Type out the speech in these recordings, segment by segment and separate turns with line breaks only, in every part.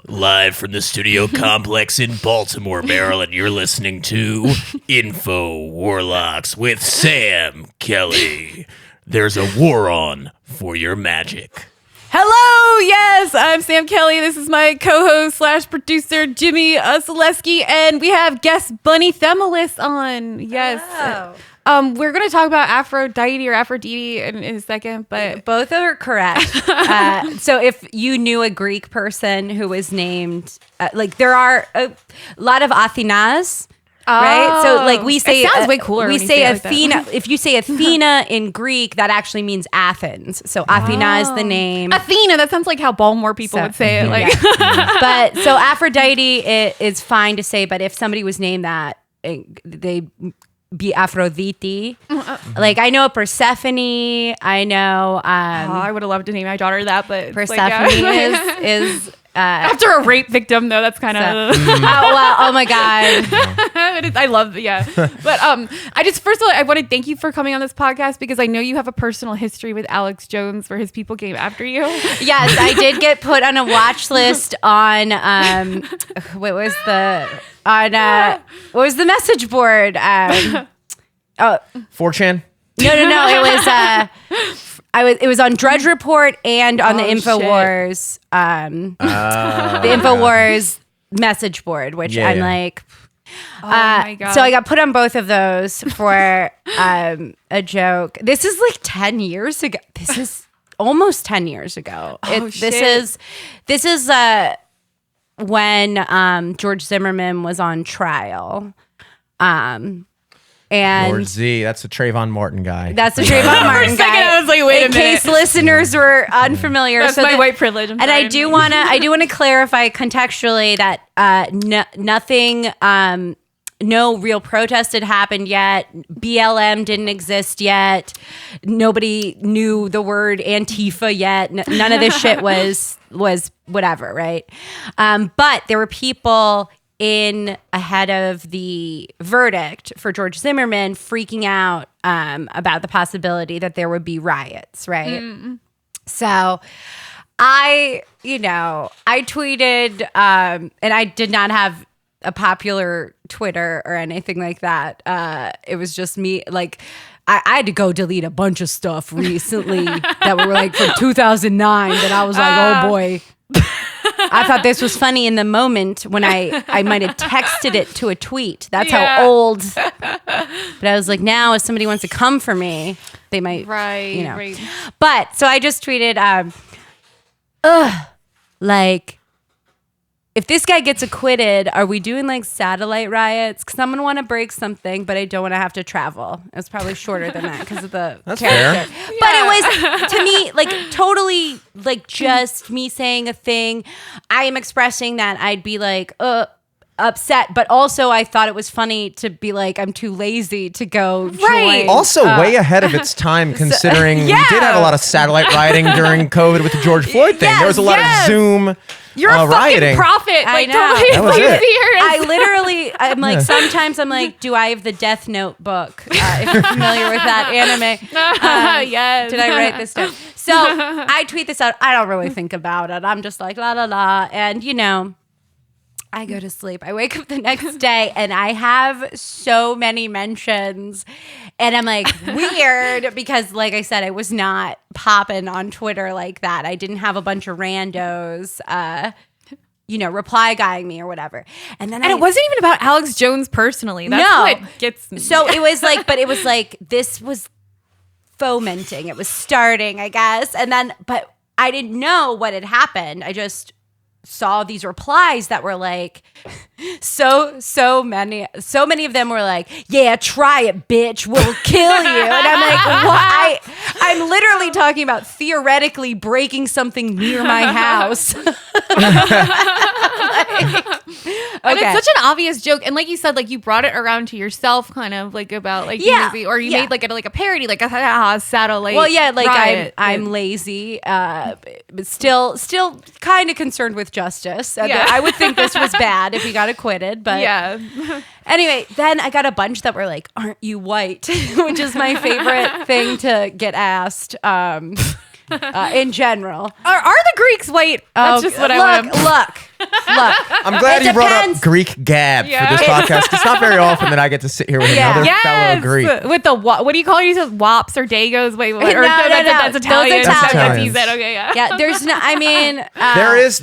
Live from the studio complex in Baltimore, Maryland, you're listening to InfoWarlocks with Sam Kelly. There's a war on for your magic.
Hello, yes, I'm Sam Kelly. This is my co-host / producer, Jimmy Solesky, and we have guest Bunny Themelis on. Yes.
Oh.
We're going to talk about Aphrodite or Aphrodite in a second, but
both are correct. So if you knew a Greek person who was named, there are a lot of Athenas, right? So like we say,
it sounds way cooler.
We say Athena. Like if you say Athena in Greek, that actually means Athens. So Athena is the name.
Athena. That sounds like how Baltimore people would say it. Like,
but so Aphrodite is fine to say, but if somebody was named that, they be Aphrodite. Like I know Persephone. I know.
I would have loved to name my daughter that, but
Persephone is
after a rape victim, though. That's kind of.
Oh my god.
I love but I just first of all I want to thank you for coming on this podcast because I know you have a personal history with Alex Jones where his people came after you.
Yes, I did get put on a watch list on what was the message board?
4chan?
No. It was on Drudge Report and on the InfoWars the InfoWars message board, which I'm like.
Oh my God.
So I got put on both of those for a joke. This is like 10 years ago. This is almost 10 years ago. This is when George Zimmerman was on trial. And
Lord Z, that's the Trayvon Martin guy.
That's the Trayvon Martin guy.
For a second, I was like, wait a minute.
In case listeners were unfamiliar.
That's my white privilege.
And I do want to clarify contextually that nothing, no real protest had happened yet. BLM didn't exist yet. Nobody knew the word Antifa yet. None of this shit was whatever, right? But there were people ahead of the verdict for George Zimmerman freaking out about the possibility that there would be riots, right? So I tweeted, and I did not have a popular Twitter or anything like that. It was just me, like, I had to go delete a bunch of stuff recently that were like from 2009 that I was like, oh boy. I thought this was funny in the moment when I might have texted it to a tweet. That's how old. But I was like, now if somebody wants to come for me, they might,
right.
But so I just tweeted, like, if this guy gets acquitted, are we doing like satellite riots? Because I'm going to want to break something, but I don't want to have to travel. It was probably shorter than that because of the
That's
character.
fair.
But it was, to me, like totally like just me saying a thing. I am expressing that I'd be like, upset, but also I thought it was funny to be like, I'm too lazy to go join.
Also way ahead of its time considering we did have a lot of satellite rioting during COVID with the George Floyd thing. There was a lot of Zoom
You're a
rioting.
fucking prophet.
I
Like,
know.
totally
That was it.
I'm like, sometimes I'm like, do I have the Death Note book? If you're familiar with that anime.
Yes.
Did I write this down? So I tweet this out. I don't really think about it. I'm just like, la, la, la. And, I go to sleep. I wake up the next day and I have so many mentions. And I'm like, weird, because like I said, I was not popping on Twitter like that. I didn't have a bunch of randos, reply guying me or whatever. And
it wasn't even about Alex Jones personally. That's what gets me.
So it was like, but it was like, this was fomenting. It was starting, I guess. And then, but I didn't know what had happened. I just saw these replies that were like, so many of them were like, yeah, try it, bitch, we'll kill you. And I'm like, what? I'm literally talking about theoretically breaking something near my house.
And it's such an obvious joke, and like you said, like you brought it around to yourself, kind of like about like lazy, or you made like a parody, like a satellite.
Well, yeah, like
riot.
I'm lazy, but still kind of concerned with justice. I would think this was bad if he got acquitted, but anyway, then I got a bunch that were like, "Aren't you white?" which is my favorite thing to get asked. In general,
Are the Greeks white? That's just what I want.
Look.
I'm glad you brought up Greek gab for this podcast. It's not very often that I get to sit here with another fellow Greek.
With the what do you call these? Wops or dagos? Wait,
no,
that's Italian.
Those Italians.
That's you said. Okay,
Yeah, there's no. I mean,
there is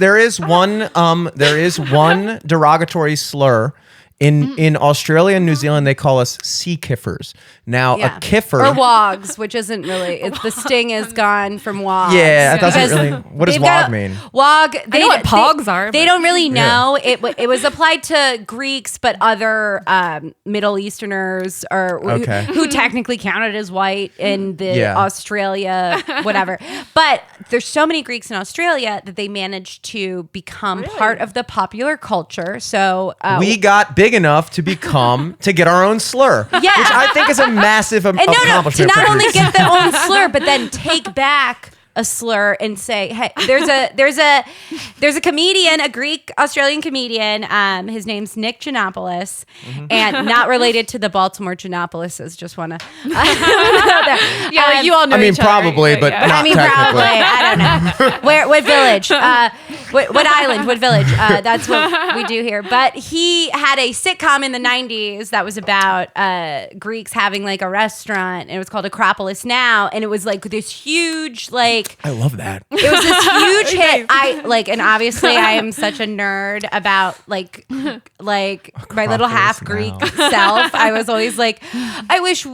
one derogatory slur. In Australia and New Zealand, they call us sea kiffers. Now, a kiffer...
Or wogs, which isn't really... the sting is gone from wogs.
Yeah, it doesn't really... What does wog mean?
Wog...
I know what pogs are.
They don't really know. It was applied to Greeks, but other Middle Easterners or who technically counted as white in the Australia, whatever. But there's so many Greeks in Australia that they managed to become part of the popular culture. So...
we got big enough to get our own slur, which I think is a massive accomplishment.
To not only get their own slur, but then take back a slur and say, hey, there's a comedian, a Greek Australian comedian. His name's Nick Giannopoulos, and not related to the Baltimore Giannopolises. Just want to you
all know.
I mean,
each other,
probably, but not technically.
Probably. I don't know. What village? What island? What village? That's what we do here. But he had a sitcom in the 90s that was about Greeks having like a restaurant, and it was called Acropolis Now, and it was like this huge
I love that.
It was this huge hit. And obviously I am such a nerd about like my little half Greek self. I was always like, I wish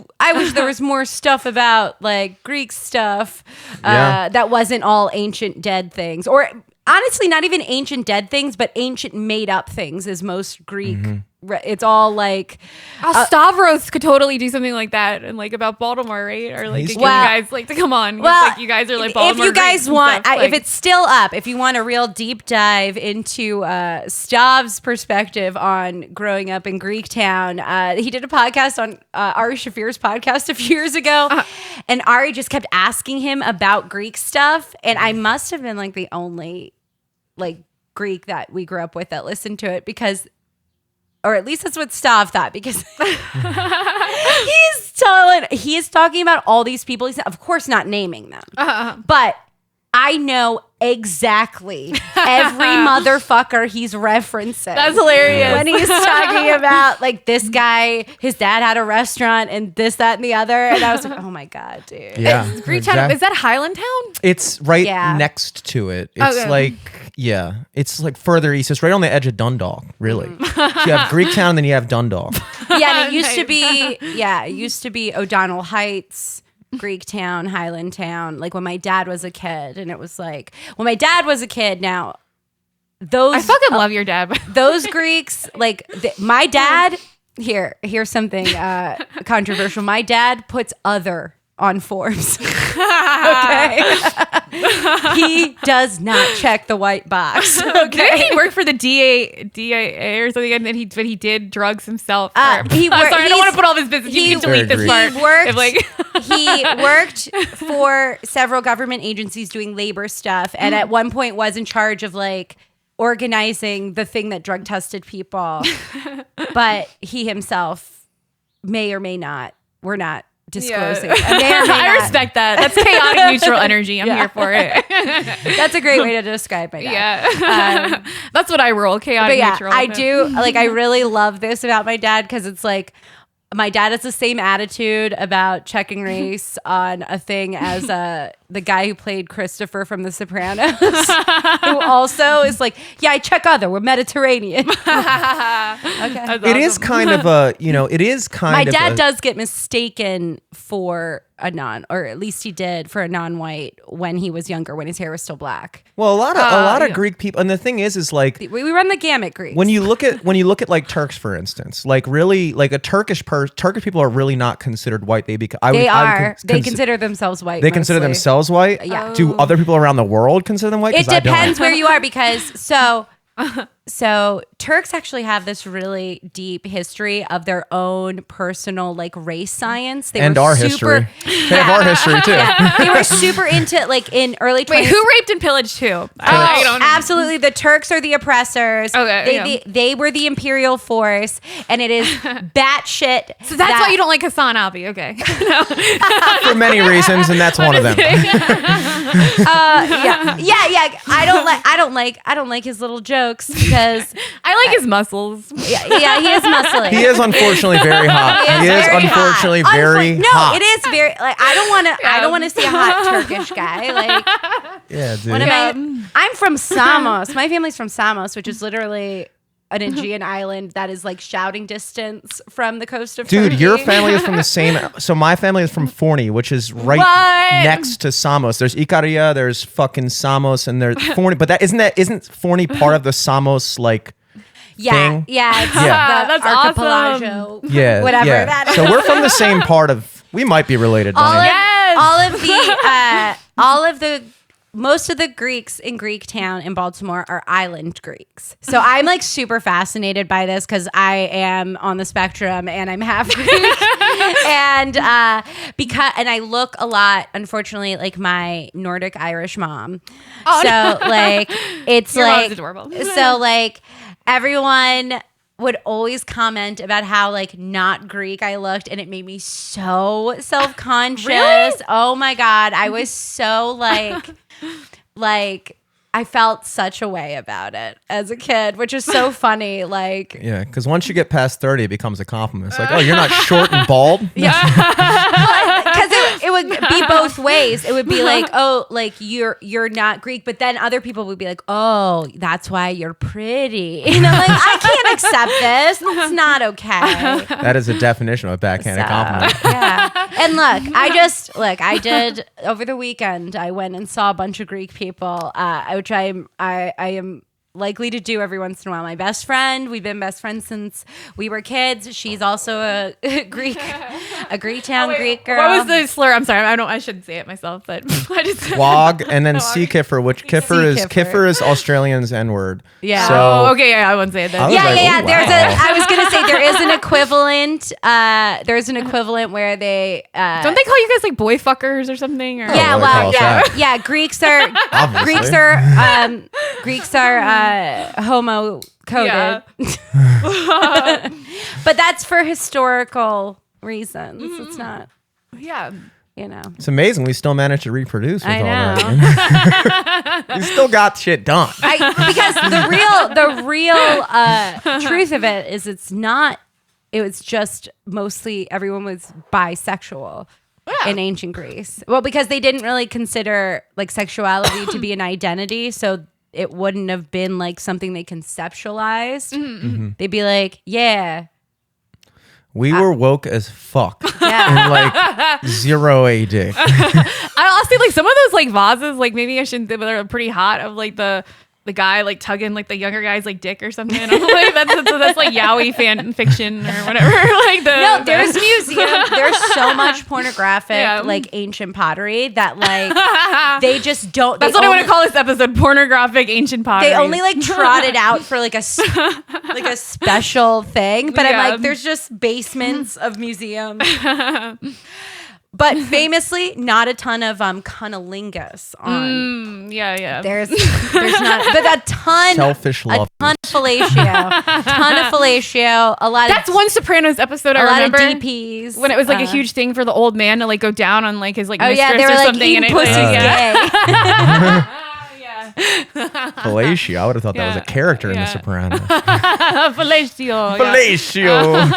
there was more stuff about like Greek stuff that wasn't all ancient dead things, or honestly not even ancient dead things, but ancient made up things is most Greek. It's all like
Stavros could totally do something like that, and like about Baltimore, right? Or like you guys like to come on. Well, like you guys are like Baltimore.
If you guys want, if it's still up, if you want a real deep dive into Stav's perspective on growing up in Greek town, he did a podcast on Ari Shafir's podcast a few years ago, and Ari just kept asking him about Greek stuff, and I must have been like the only like Greek that we grew up with that listened to it because. Or at least that's what Stav thought, because he is talking about all these people. He's of course not naming them, but I know exactly every motherfucker he's referencing.
That's hilarious.
When he's talking about like this guy, his dad had a restaurant and this, that, and the other. And I was like, oh my God, dude.
Yeah.
Greek town, is that Highland Town?
It's right next to it. It's it's like further east. It's right on the edge of Dundalk, really. So you have Greek town, then you have Dundalk.
Yeah, and it used to be O'Donnell Heights, Greek town, Highland town, like when my dad was a kid. And it was like, when my dad was a kid, now those...
I fucking love your dad.
Those Greeks, like my dad, here's something controversial. My dad puts other on forms. Okay. He does not check the white box. Okay.
Didn't he work for the DIA or something? And then he did drugs himself.
I don't
want to put all this business. You can delete this part.
He worked for several government agencies doing labor stuff, and at one point was in charge of like organizing the thing that drug tested people. But he himself may or may not. We're not disclosing.
I respect that. That's chaotic neutral energy. I'm here for it.
That's a great way to describe my dad.
Yeah. That's what I roll, chaotic neutral.
I do. Like, I really love this about my dad because it's like, my dad has the same attitude about checking race on a thing as the guy who played Christopher from The Sopranos, who also is like, yeah, I check other. We're Mediterranean. Okay.
That's
it is kind of a, it is kind
my
of
dad does get mistaken for a or at least he did, for a non-white when he was younger, when his hair was still black.
Well, a lot of Greek people, and the thing is like
we run the gamut Greeks.
When you look at like Turks, for instance, like really like a Turkish people are really not considered white. They
consider themselves white.
They consider themselves white.
Yeah.
Do other people around the world consider them white?
It depends where you are, because so Turks actually have this really deep history of their own personal like race science. They
and
were
our history. They have our history too.
Yeah, they were super into like in early 20s.
Wait, who raped and pillaged who?
I don't know. Absolutely, the Turks are the oppressors.
Okay,
they were the imperial force, and it is batshit.
So that's why you don't like Hassan Albi. Okay.
For many reasons, and that's one of them.
Yeah. I don't like his little jokes because
I like his muscles.
yeah, he is muscly.
He is unfortunately very hot. He is unfortunately very hot.
No, it is very like I don't want to see a hot Turkish guy. Like
yeah, dude.
I'm from Samos. My family's from Samos, which is literally an Aegean island that is like shouting distance from the coast of Turkey.
Dude, your family is from the same. So my family is from Forni, which is right next to Samos. There's Ikaria, there's fucking Samos, and there's Forni. But isn't Forni part of the Samos like? Thing?
Yeah, it's
that's
archipelago.
awesome.
Yeah,
whatever
yeah.
that is.
So we're from the same part of. We might be related.
Most of the Greeks in Greek town in Baltimore are island Greeks. So I'm like super fascinated by this because I am on the spectrum and I'm half Greek. and I look a lot, unfortunately, like my Nordic Irish mom. Like it's
Your
like
mom's adorable.
So like everyone would always comment about how like not Greek I looked, and it made me so self-conscious.
Really?
Oh my God. I was so like I felt such a way about it as a kid, which is so funny. Like,
Yeah, because once you get past 30, it becomes a compliment. It's like, oh, you're not short and bald?
because it would be both ways. It would be like, oh, like you're not Greek, but then other people would be like, oh, that's why you're pretty. And I'm like, I can't accept this. That's not okay.
That is a definition of a backhanded compliment.
Yeah. And I did over the weekend. I went and saw a bunch of Greek people, which I am likely to do every once in a while. My best friend, we've been best friends since we were kids. She's also a Greek town Greek girl.
What was the slur? I'm sorry. I shouldn't say it myself, but I just
Wog and then sea kiffer, which kiffer is Australian's N-word.
Yeah.
So,
okay. Yeah, I won't say it then.
I was
Yeah.
like, oh,
I was gonna say there is an equivalent. There's an equivalent where they
Don't they call you guys like boy fuckers or something? Or?
Yeah,
they
well,
call us
yeah,
that.
yeah. Greeks are
Obviously.
Greeks are homo coded,
Yeah.
but that's for historical reasons. It's not,
Yeah.
It's amazing we still managed to reproduce with
I
all
know.
that. We still got shit done.
Because the real truth of it is it's not. It was just mostly everyone was bisexual. In ancient Greece. Well, because they didn't really consider like sexuality to be an identity, so it wouldn't have been like something they conceptualized.
Mm-hmm.
They'd be like, yeah.
We were woke as fuck
Yeah.
in like 0 AD.
I honestly like some of those like vases, like maybe I shouldn't, but they're pretty hot of like the guy like tugging like the younger guy's like dick or something. I'm like that's like yaoi fan fiction or whatever.
There's museums. There's so much pornographic like ancient pottery that like they just don't.
That's what I want to call this episode: pornographic ancient pottery.
They only like trot it out for like a special thing. But I'm like, there's just basements of museums. But famously, not a ton of cunnilingus on.
Yeah.
There's not, but a ton.
Selfish love.
A ton of fellatio. A lot.
That's one Sopranos episode I remember.
A lot of DPs
when it was like a huge thing for the old man to like go down on like his like mistress
they were
or
like
something.
eating pussy's gay.
Fellatio. I would have thought that was a character in The Sopranos.
Fellatio.
Fellatio.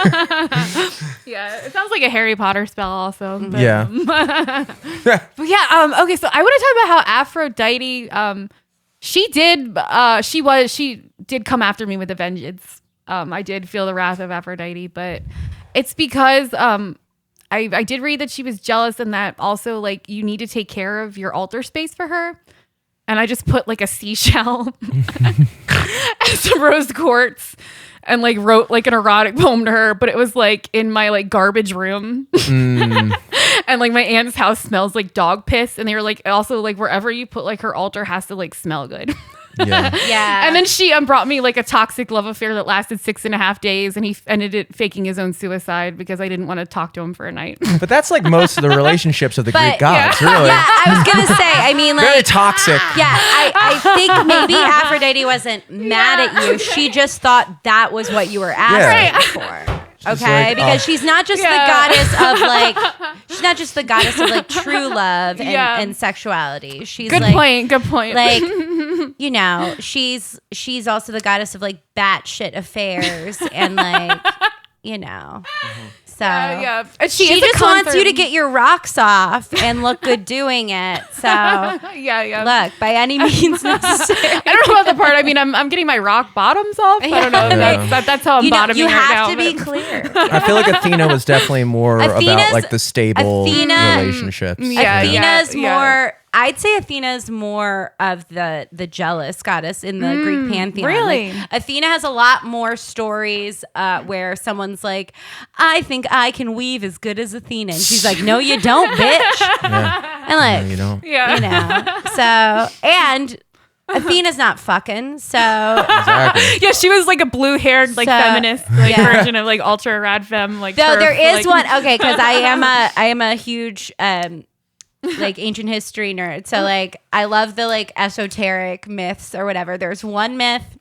Yeah, it sounds like a Harry Potter spell also. But,
Yeah.
But yeah, okay, so I want to talk about how Aphrodite, she did come after me with a vengeance. I did feel the wrath of Aphrodite, but it's because I did read that she was jealous and that also like you need to take care of your altar space for her. And I just put like a seashell and some rose quartz and like wrote like an erotic poem to her, but it was like in my like garbage room. And like my aunt's house smells like dog piss. And they were like, also like wherever you put like her altar has to like smell good.
Yeah.
Yeah.
And then she brought me like a toxic love affair that lasted 6.5 days, and he ended it faking his own suicide because I didn't want to talk to him for a night.
But that's like most of the relationships of the Greek gods, really.
Yeah, I was gonna say. I mean, like
Very toxic.
Yeah, I think maybe Aphrodite wasn't mad at you. She just thought that was what you were asking for. Okay,
like,
because she's not just the goddess of like, she's not just the goddess of like true love and sexuality. She's
Good
like,
point.
like, you know, she's also the goddess of like batshit affairs and like, you know. So
yeah. And
she
is a
just wants you to
confirmed-
get your rocks off and look good doing it. So
yeah.
look, by any means necessary.
I don't know about the part. I mean, I'm getting my rock bottoms off. I don't know.
Yeah.
That's how I'm
You know,
bottoming
you
right
have
now.
to be
but-
clear.
I feel like Athena was definitely more about
Athena's-
like the stable
Athena-
relationships.
Athena's
yeah.
more. I'd say Athena's more of the jealous goddess in the Greek pantheon.
really?
Like, Athena has a lot more stories where someone's like, "I think I can weave as good as Athena," and she's like, "No, you don't, bitch."
Yeah.
And like,
No, you don't.
Yeah.
you know, so and Athena's not fucking, so
Exactly.
Yeah, she was like a blue-haired, like
So,
feminist, like
yeah.
version of like ultra rad femme. Like,
though
turf,
there is
like-
one. Okay, because I am a huge like ancient history nerd. So like I love the like esoteric myths or whatever. There's one myth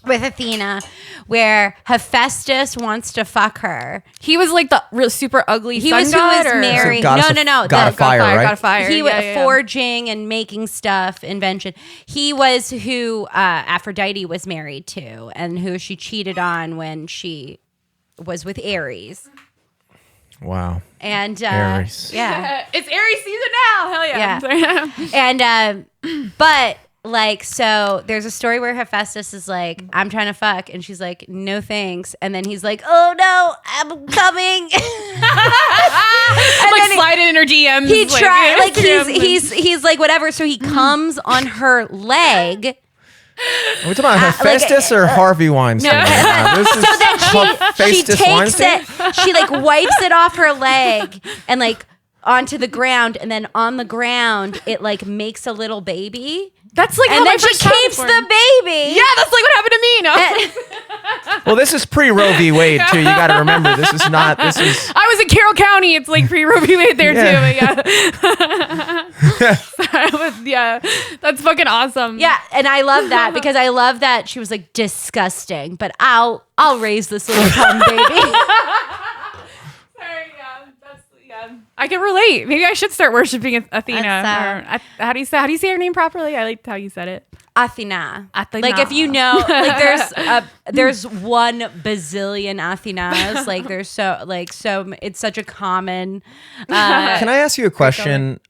with Athena where Hephaestus wants to fuck her.
He was like the real super ugly
He
sun
was who
god,
was
or-
married.
Goddess
No.
of- God of fire, right?
God of fire.
He was
yeah.
forging and making stuff, invention. He was who Aphrodite was married to and who she cheated on when she was with Ares.
Wow.
And
Ares.
yeah.
It's Aries season now. Hell yeah.
And but like, so there's a story where Hephaestus is like, "I'm trying to fuck," and she's like, "No thanks," and then he's like, "Oh no, I'm coming."
Like sliding in her DMs.
He tried, like
Instagram.
he's like whatever. So he comes on her leg.
Are we talking about Hephaestus or Harvey Weinstein?
No.
right now? This is
So then she
Hephaestus
takes
Weinstein?
it. She like wipes it off her leg and like onto the ground, and then on the ground it like makes a little baby.
That's like how
And
my
then she
first child was
keeps
born.
the baby.
Yeah, that's like what happened to me. No,
Well, this is pre Roe v. Wade too. You got to remember, this is not. This is.
I was in Carroll County. It's like pre-Roe v. Wade there
Yeah.
too. But yeah, that's fucking awesome.
Yeah, and I love that because I love that she was like disgusting, but I'll raise this little cum baby.
Sorry, yeah. I can relate. Maybe I should start worshiping Athena.
That's,
Or, how do you say her name properly? I liked how you said it.
Athena.
Athena.
Like if you know, like there's 1 bazillion Athenas. Like there's so it's such a common.
Can I ask you a question?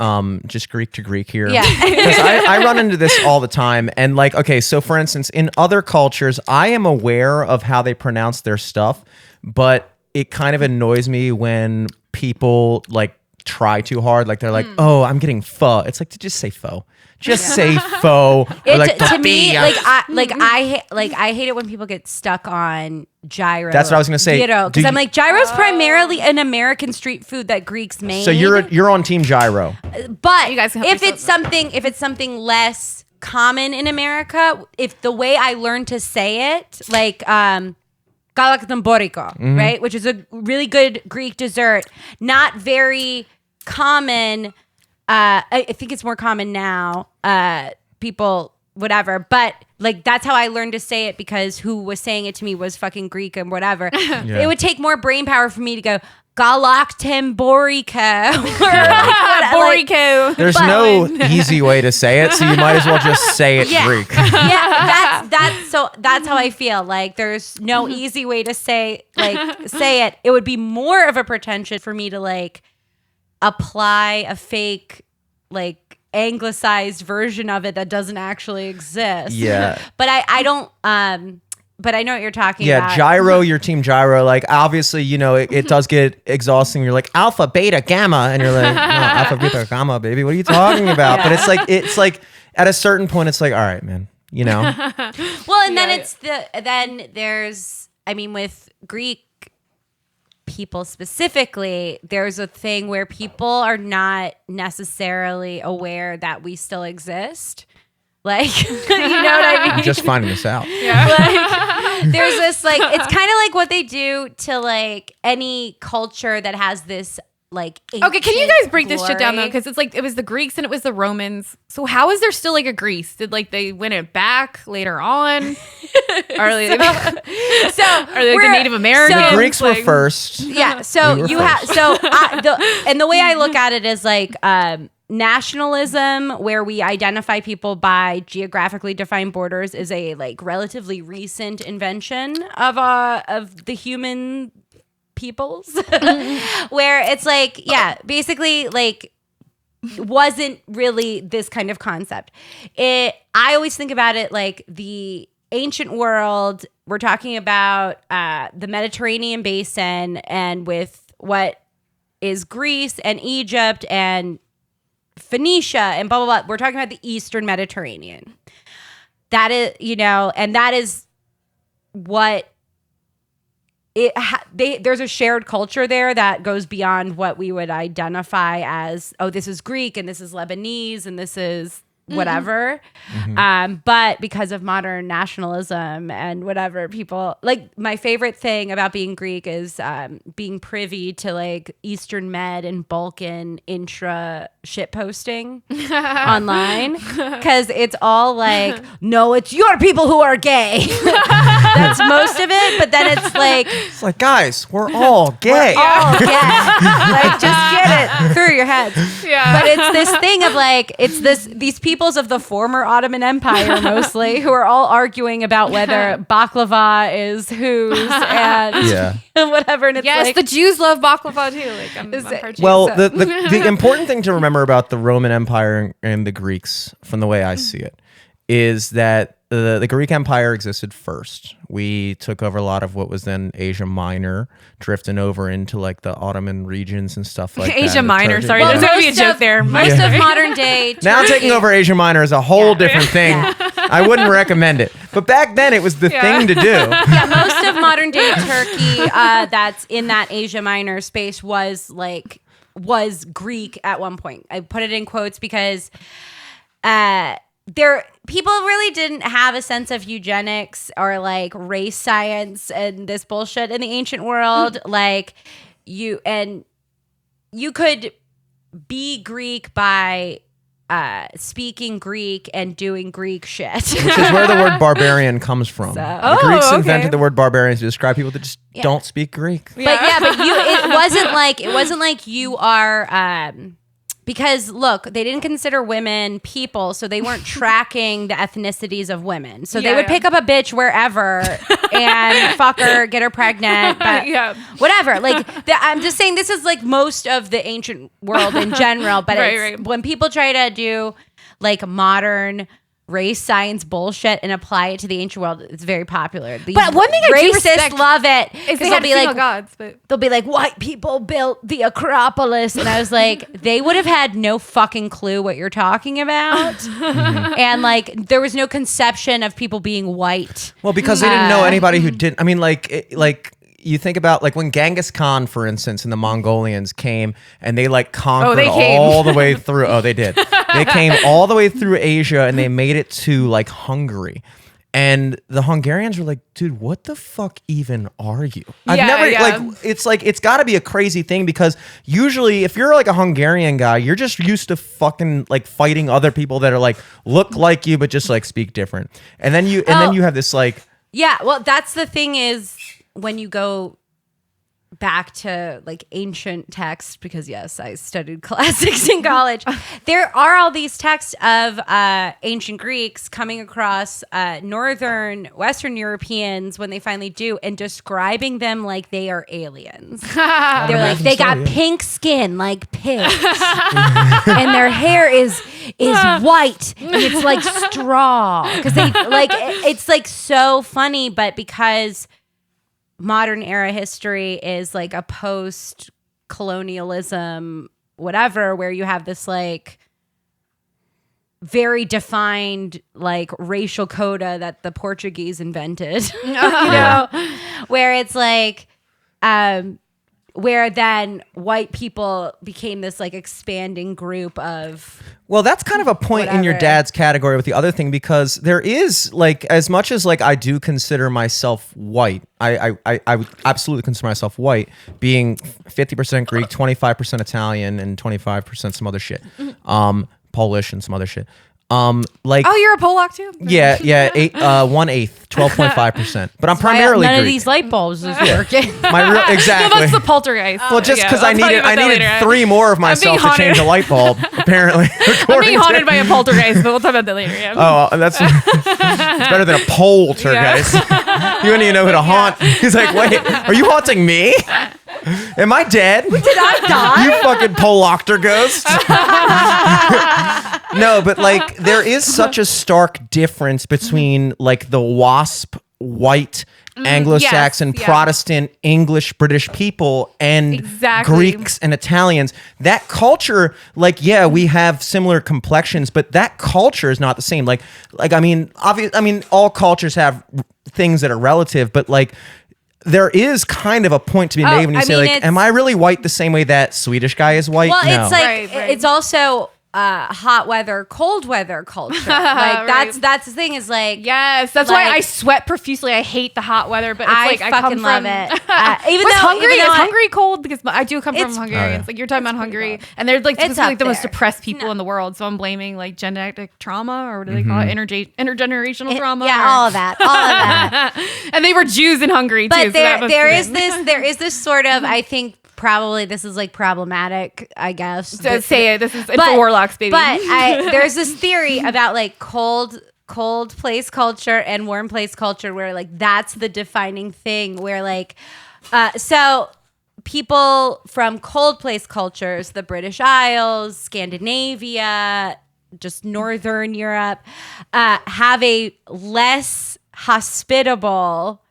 Just Greek to Greek here.
Yeah.
Because I run into this all the time. And like, okay, so for instance, in other cultures, I am aware of how they pronounce their stuff, but it kind of annoys me when people like try too hard. Like they're like, "Oh, I'm getting pho." It's like, to just say pho. Just say pho. Or
It,
like,
to me,
tortilla.
I hate it when people get stuck on gyro.
That's what I was gonna say.
Gyro,
Do
because I'm
you-
like, gyro's primarily an American street food that Greeks made.
So you're on Team Gyro.
But
You guys can help
if it's something less common in America, if the way I learned to say it, like galaktamboriko, right, which is a really good Greek dessert, not very common. I think it's more common now. People, whatever, but like that's how I learned to say it because who was saying it to me was fucking Greek and whatever. It would take more brain power for me to go galaktamboriko.
Borico.
There's no easy way to say it, so you might as well just say it Greek.
Yeah, that's how I feel. Like there's no easy way to say it. It would be more of a pretension for me to like apply a fake like anglicized version of it that doesn't actually exist.
Yeah.
But I don't but I know what you're talking about.
Yeah, gyro, your Team Gyro. Like, obviously, you know, it does get exhausting. You're like, alpha, beta, gamma. And you're like, no, alpha, beta, gamma, baby. What are you talking about? But it's like, at a certain point, it's like, all right, man, you know?
Well, and then there's, I mean, with Greek people specifically, there's a thing where people are not necessarily aware that we still exist. Like, you know what I mean?
I'm just finding this out.
Like, there's this like, it's kind of like what they do to like any culture that has this like.
Okay, can you guys break this shit down though?
glory.
Because it's like it was the Greeks and it was the Romans. So how is there still like a Greece? Did like they win it back later on? Are they, are they like the Native Americans?
The Greeks were
Like-
first.
Yeah. So
We were
you have
first.
and the way I look at it is like nationalism, where we identify people by geographically defined borders, is a like relatively recent invention of the human peoples, where it's like, yeah, basically like wasn't really this kind of concept. I always think about it like the ancient world. We're talking about the Mediterranean basin, and with what is Greece and Egypt and Phoenicia and blah, blah, blah. We're talking about the Eastern Mediterranean. That is, and that is what there's a shared culture there that goes beyond what we would identify as, oh, this is Greek and this is Lebanese and this is whatever. But because of modern nationalism and whatever, people like, my favorite thing about being Greek is being privy to like Eastern Med and Balkan intra shit posting online, because it's all like, no, it's your people who are gay. That's most of it. But then
It's like, guys, we're all gay.
all gay. Like, just get it through your heads.
Yeah.
But it's this thing of like, these peoples of the former Ottoman Empire mostly, who are all arguing about whether baklava is whose and whatever. And it's
Yes,
like,
the Jews love baklava too. Like I'm part Jew,
Well,
so.
the important thing to remember about the Roman Empire and the Greeks, from the way I see it, is that the Greek Empire existed first. We took over a lot of what was then Asia Minor, drifting over into like the Ottoman regions and stuff like that.
Asia
The
Minor.
Turkish-
Sorry,
Well,
there's gonna be a
most
joke
of-
there.
most of modern day
Now
Turkey-
taking over Asia Minor is a whole different thing. I wouldn't recommend it. But back then it was the thing to do.
Yeah, most of modern day Turkey that's in that Asia Minor space was Greek at one point. I put it in quotes because people really didn't have a sense of eugenics or like race science and this bullshit in the ancient world. Like you could be Greek by speaking Greek and doing Greek shit.
Which is where the word barbarian comes from. The Greeks invented the word barbarian to describe people that just don't speak Greek.
But it wasn't like you are because look, they didn't consider women people, so they weren't tracking the ethnicities of women. So they would pick up a bitch wherever and fuck her, get her pregnant, but whatever. Like I'm just saying, this is like most of the ancient world in general. But when people try to do like modern race science bullshit and apply it to the ancient world, it's very popular.
But one thing I do respect
love it
is they had female gods, but
they'll be like, white people built the Acropolis. And I was like, they would have had no fucking clue what you're talking about. And like, there was no conception of people being white.
Well, because they didn't know anybody who didn't. I mean, like you think about like when Genghis Khan, for instance, and the Mongolians came and they like conquered all the way through. Oh, they did. They came all the way through Asia and they made it to like Hungary. And the Hungarians were like, dude, what the fuck even are you? It's got to be a crazy thing, because usually if you're like a Hungarian guy, you're just used to fucking like fighting other people that are like look like you but just like speak different. And then you have this like,
yeah, well, that's the thing is when you go back to like ancient texts, because yes, I studied classics in college, there are all these texts of ancient Greeks coming across Western Europeans when they finally do, and describing them like they are aliens. They're like, they got pink skin like pigs and their hair is white and it's like straw, because they like it's like so funny. But because modern era history is like a post colonialism whatever, where you have this like very defined like racial coda that the Portuguese invented, you know, where it's like where then white people became this like expanding group of
Well, that's kind of a point in your
Whatever.
dad's category with the other thing, because there is like, as much as like I do consider myself white, I would absolutely consider myself white, being 50% Greek, 25% Italian, and 25% some other shit, Polish and some other shit. Like,
Oh, you're a Polak too?
yeah, 1/8, 12.5%. But I'm primarily
None of
Greek.
these light bulbs is working.
No,
Exactly.
that's the poltergeist.
Well, just because
I'll tell you about that
I needed
later.
3 more of myself to
haunted.
change a light bulb. Apparently,
I'm being haunted by a poltergeist, but we'll talk about that later. Yeah.
Oh, that's it's better than a poltergeist. You don't even know who to haunt. He's like, wait, are you haunting me? Am I dead? Did
I die?
You fucking polocter ghost. No, but like there is such a stark difference between like the WASP white Anglo-Saxon,
yes, yeah.
Protestant, English, British people and
Exactly.
Greeks and Italians. That culture, like, yeah, we have similar complexions, but that culture is not the same. Like I mean, all cultures have things that are relative, but like there is kind of a point to be made when you
I
say
mean,
like,
it's-
am I really white the same way that Swedish guy is white?
Well,
No.
it's like
Right.
it's also hot weather, cold weather culture. Like that's the thing is like
Yes, that's why
Like-
I sweat profusely. I hate the hot weather, but it's
I
like I
fucking
come
love
from,
it. Even
What's
though
Hungary?
even though
Is
I-
Hungary cold? Because I do come from
It's-
Hungarians.
Oh, yeah.
Like you're talking about Hungary, and they're like
It's
specifically
up
the most
there.
depressed people
No.
in the world. So I'm blaming like genetic trauma, or what do they call it? Intergenerational trauma.
Yeah,
or-
all of that.
and they were Jews in Hungary too.
But
so that must
there
have
is
been-
there is this sort of, I think probably this is like problematic, I guess.
So say it. This is InfoWarlocks, baby.
But there's this theory about like cold place culture and warm place culture where like that's the defining thing, where like so people from cold place cultures, the British Isles, Scandinavia, just Northern Europe, have a less hospitable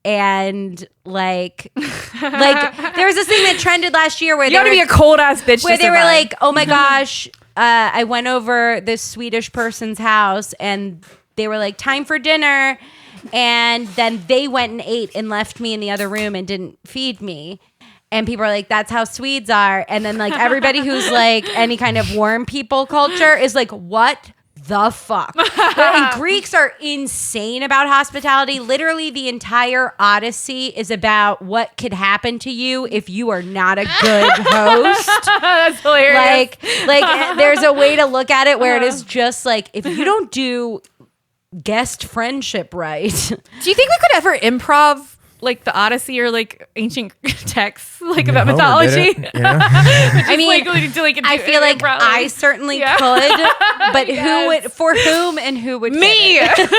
and like there was this thing that trended last year where
you got to be a cold ass bitch.
where
to
they were
survive.
like, oh my gosh, I went over this Swedish person's house and they were like, time for dinner. And then they went and ate and left me in the other room and didn't feed me. And people are like, that's how Swedes are. And then like everybody who's like any kind of warm people culture is like, what the fuck? And Greeks are insane about hospitality. Literally the entire Odyssey is about what could happen to you if you are not a good host.
that's hilarious.
Like there's a way to look at it where it is just like, if you don't do guest friendship right.
Do you think we could ever improv like the Odyssey or like ancient texts like about
Homer
mythology?
did it, yeah.
I mean, I feel like I certainly
Yeah.
could, but
Yes.
who would, for whom and who would
me.
get it?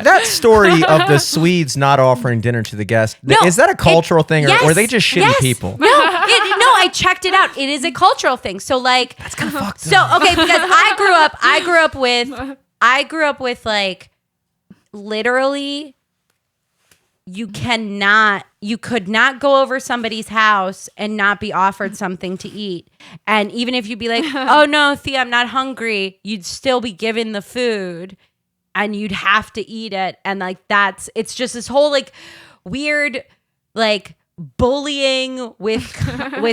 That story of the Swedes not offering dinner to the guests, is that a cultural thing, or are they just shitty people?
No, I checked it out. It is a cultural thing. So like, that's
kind of fucked
so
up.
okay, because I grew up with like literally. You could not go over somebody's house and not be offered something to eat. And even if you'd be like, oh no, Thea, I'm not hungry, you'd still be given the food and you'd have to eat it. And like, it's just this whole like weird, like bullying with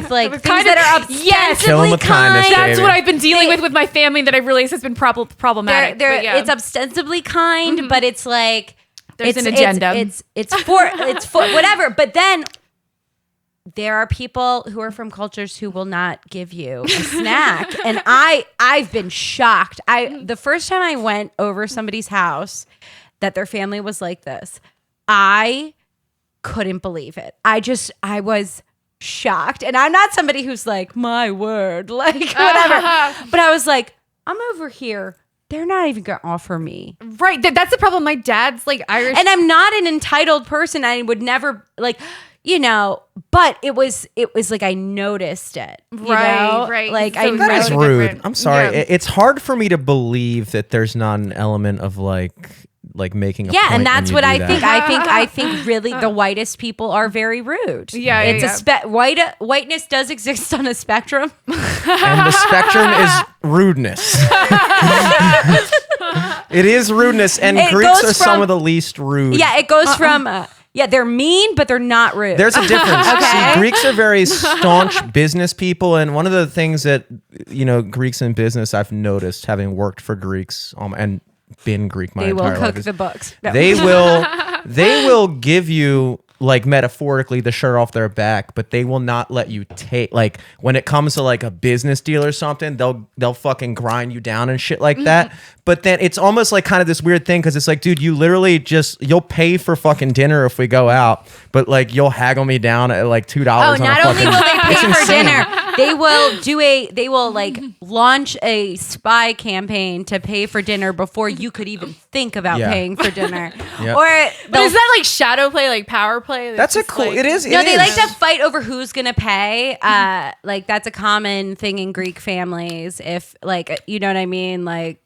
like things
kind
that
of-
are
yes.
Kill 'em
ostensibly
with kindness,
kind.
That's
baby.
what I've been dealing with my family that I've realized has been problematic. But yeah.
It's ostensibly kind, but it's like,
There's an agenda.
It's for whatever. But then there are people who are from cultures who will not give you a snack, and I've been shocked. The first time I went over somebody's house that their family was like this, I couldn't believe it. I was shocked, and I'm not somebody who's like, my word, like whatever. But I was like, I'm over here. They're not even going to offer me.
right. That's the problem. My dad's like Irish.
And I'm not an entitled person. I would never like, but it was like I noticed it. you know?
Right.
Like
So
I
That is
Totally
rude.
different.
I'm sorry.
Yeah.
It's hard for me to believe that there's not an element of like making a
yeah,
point
and
when
that's
you
what
do
I
that.
think. I think really the whitest people are very rude.
Yeah,
it's whiteness does exist on a spectrum.
And the spectrum is rudeness. It is rudeness, and
It
Greeks
goes
are some
from-
of the least rude.
Yeah, it goes from Yeah, they're mean, but they're not rude.
There's a difference.
Okay.
See, Greeks are very staunch business people, and one of the things that Greeks in business I've noticed, having worked for Greeks and been Greek my
they
entire
will
life,
cook
is
the books. No.
they will give you, like, metaphorically, the shirt off their back, but they will not let you take, like, when it comes to like a business deal or something, they'll fucking grind you down and shit like that. But then it's almost like kind of this weird thing, because it's like, dude, you literally you'll pay for fucking dinner if we go out, but like you'll haggle me down at like $2
Oh,
on
not
a
only
fucking,
will they pay
it's
for
insane.
dinner, they will like launch a spy campaign to pay for dinner before you could even think about
Yeah.
paying for dinner.
Yep.
Or
But is that like shadow play, like power play?
That's a
just
cool.
like-
It is.
no,
it
they
is.
like to fight over who's gonna pay. Like that's a common thing in Greek families. If like you know what I mean, like.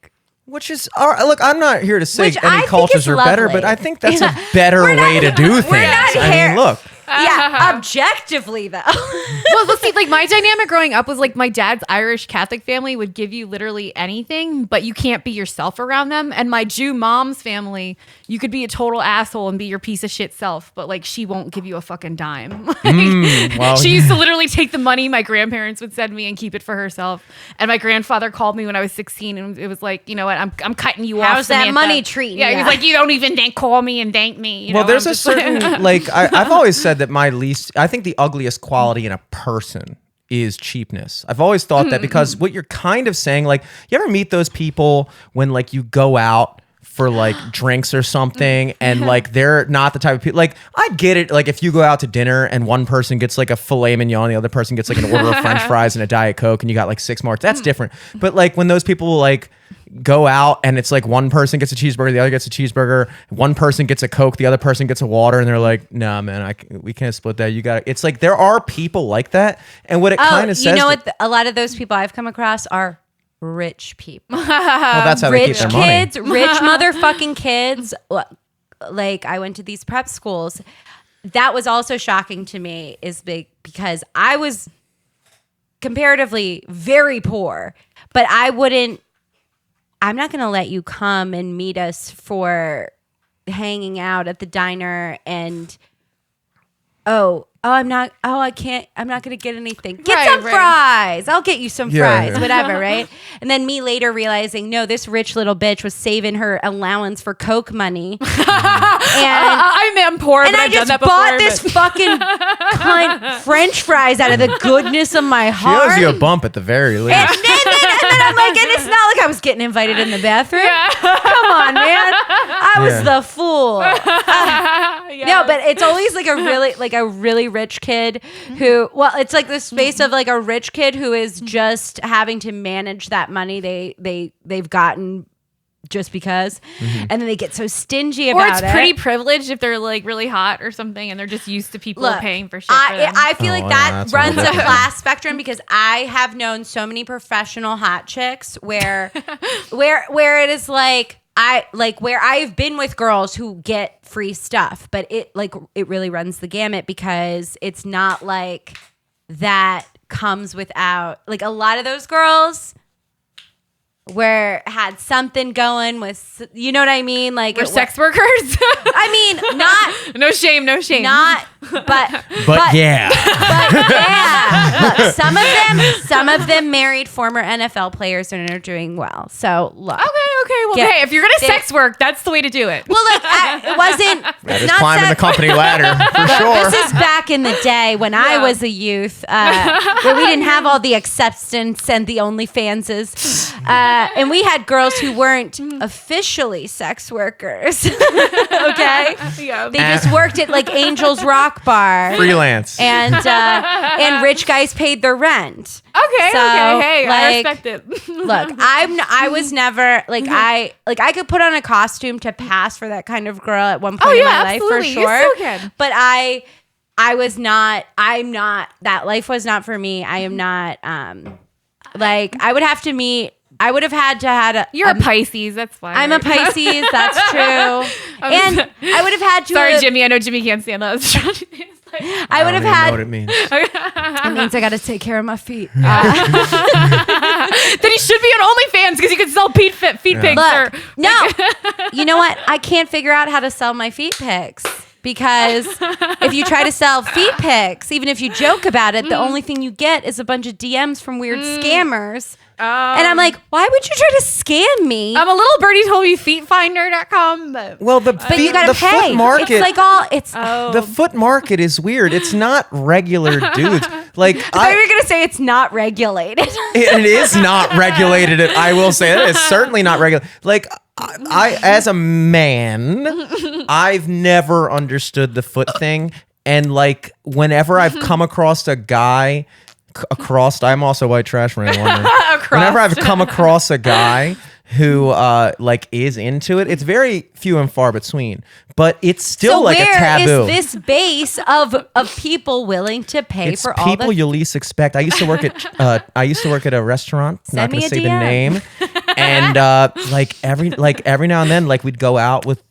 Which is, look, I'm not here to say
Which I
any
think
cultures
is
are better,
lovely.
but I think that's a better way to do things.
not
I
here-
mean, look.
Yeah, objectively though.
Well, let's see. Like my dynamic growing up was like my dad's Irish Catholic family would give you literally anything, but you can't be yourself around them. And my Jew mom's family, you could be a total asshole and be your piece of shit self, but like she won't give you a fucking dime.
Well,
She used to literally take the money my grandparents would send me and keep it for herself. And my grandfather called me when I was 16 and it was like, you know what, I'm cutting you off.
How's that
Samantha.
money treating
Yeah, he
ya?
was like, you don't even call me and thank me. You
well,
know,
there's
I'm
a
just
certain like I've always said that I think the ugliest quality in a person is cheapness. I've always thought that, because what you're kind of saying, like, you ever meet those people when like you go out for like drinks or something and like they're not the type of people, like, I get it, like if you go out to dinner and one person gets like a filet mignon, the other person gets like an order of french fries and a Diet Coke and you got like 6 more, that's different. But like when those people like go out and it's like one person gets a cheeseburger, the other gets a cheeseburger, one person gets a Coke, the other person gets a water, and they're like, nah man, we can't split that, you got it. It's like there are people like that, and what it kind of says,
you know what? A lot of those people I've come across are rich people.
well, that's how they keep
Rich
their money.
kids, rich motherfucking kids. Like I went to these prep schools. That was also shocking to me, is big because I was comparatively very poor, but I'm not going to let you come and meet us for hanging out at the diner and I'm not going to get anything. Get some fries. I'll get you some fries, whatever, right? And then me later realizing, no, this rich little bitch was saving her allowance for Coke money. And
I'm poor,
and
but
I
I've done
just
that
bought
before.
this fucking cunt French fries out of the goodness of my
She
heart.
owes you a bump at the very least.
And then I'm like, and it's not like I was getting invited in the bathroom. Come on, man. I was the fool. No, but it's always like a really rich kid who, well, it's like the space of like a rich kid who is just having to manage that money they've gotten just because, and then they get so stingy about it.
Or it's pretty privileged if they're like really hot or something and they're just used to people paying for shit for them.
I feel like that
that's
runs
a
a
whole different
class spectrum, because I have known so many professional hot chicks where it is like where I've been with girls who get free stuff, but it really runs the gamut, because it's not like that comes without, like, a lot of those girls had something going with, you know what I mean? Like,
We're sex workers.
I mean, not
no shame, no shame.
not, but
yeah.
But yeah, look, some of them married former NFL players and are doing well. So look,
Okay. Well,
Yeah.
hey, if you're gonna sex work, that's the way to do it.
well, look, it wasn't.
That is
not
climbing the
sex-
company ladder for sure.
This is back in the day when I was a youth, where we didn't have all the acceptance and the OnlyFanses, and we had girls who weren't officially sex workers. Okay,
Yeah.
they just worked at like Angel's Rock Bar.
Freelance.
And rich guys paid their rent.
Okay.
So,
Hey, I
like,
respect it.
Look, I was never like I could put on a costume to pass for that kind of girl at one point in my life for
absolutely. You
sure.
still can.
But I'm not, that life was not for me. I am not like I would have to had a
You're a Pisces. That's why.
I'm a Pisces, that's true. And I would have had to
Sorry, Jimmy. I know Jimmy can't stand that.
I would have
know
had
what it means.
it means I got to take care of my feet.
Then he should be on OnlyFans because you can sell feet pics.
Look, no. You know what? I can't figure out how to sell my feet pics because if you try to sell feet pics, even if you joke about it, the only thing you get is a bunch of DMs from weird scammers. And I'm like, why would you try to scam me?
A little birdie told me feetfinder.com, but
Well,
but you gotta pay.
foot market.
It's like all it's.
The foot market is weird. It's not regular dudes. Like
I thought you were gonna say it's not regulated.
it is not regulated. I will say that it's certainly not regulated. Like I, as a man, I've never understood the foot thing, and like whenever I've come across a guy, I'm also white trash man. Whenever I've come across a guy who like is into it, it's very few and far between, but it's still like a taboo.
So where is this base of people willing to pay
It's
for all
people
the
you least expect. I used to work at a restaurant. Not
me
going to
a
say the
DM.
name. And like every now and then, like we'd go out with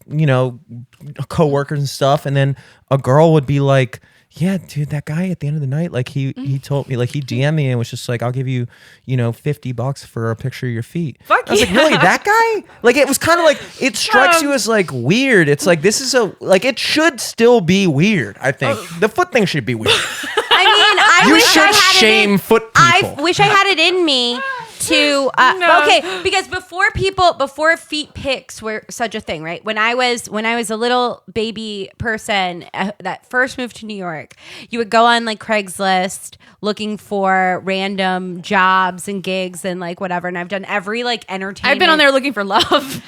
coworkers and stuff, and then a girl would be like, "Yeah, dude, that guy at the end of the night, like he told me, like he DM'd me and was just like, I'll give you, $50 for a picture of your feet."
Fuck
I was like, really, that guy? Like it was kind of like it strikes you as like weird. It's like this is it should still be weird. I think the foot thing should be weird.
I mean, I
You
wish I
should
had
shame
it in,
foot people.
I wish I had it in me to okay, because before feet pics were such a thing, right? When I was a little baby person that first moved to New York, you would go on like Craigslist looking for random jobs and gigs and like whatever, and I've done every like entertainment.
I've been on there looking for love.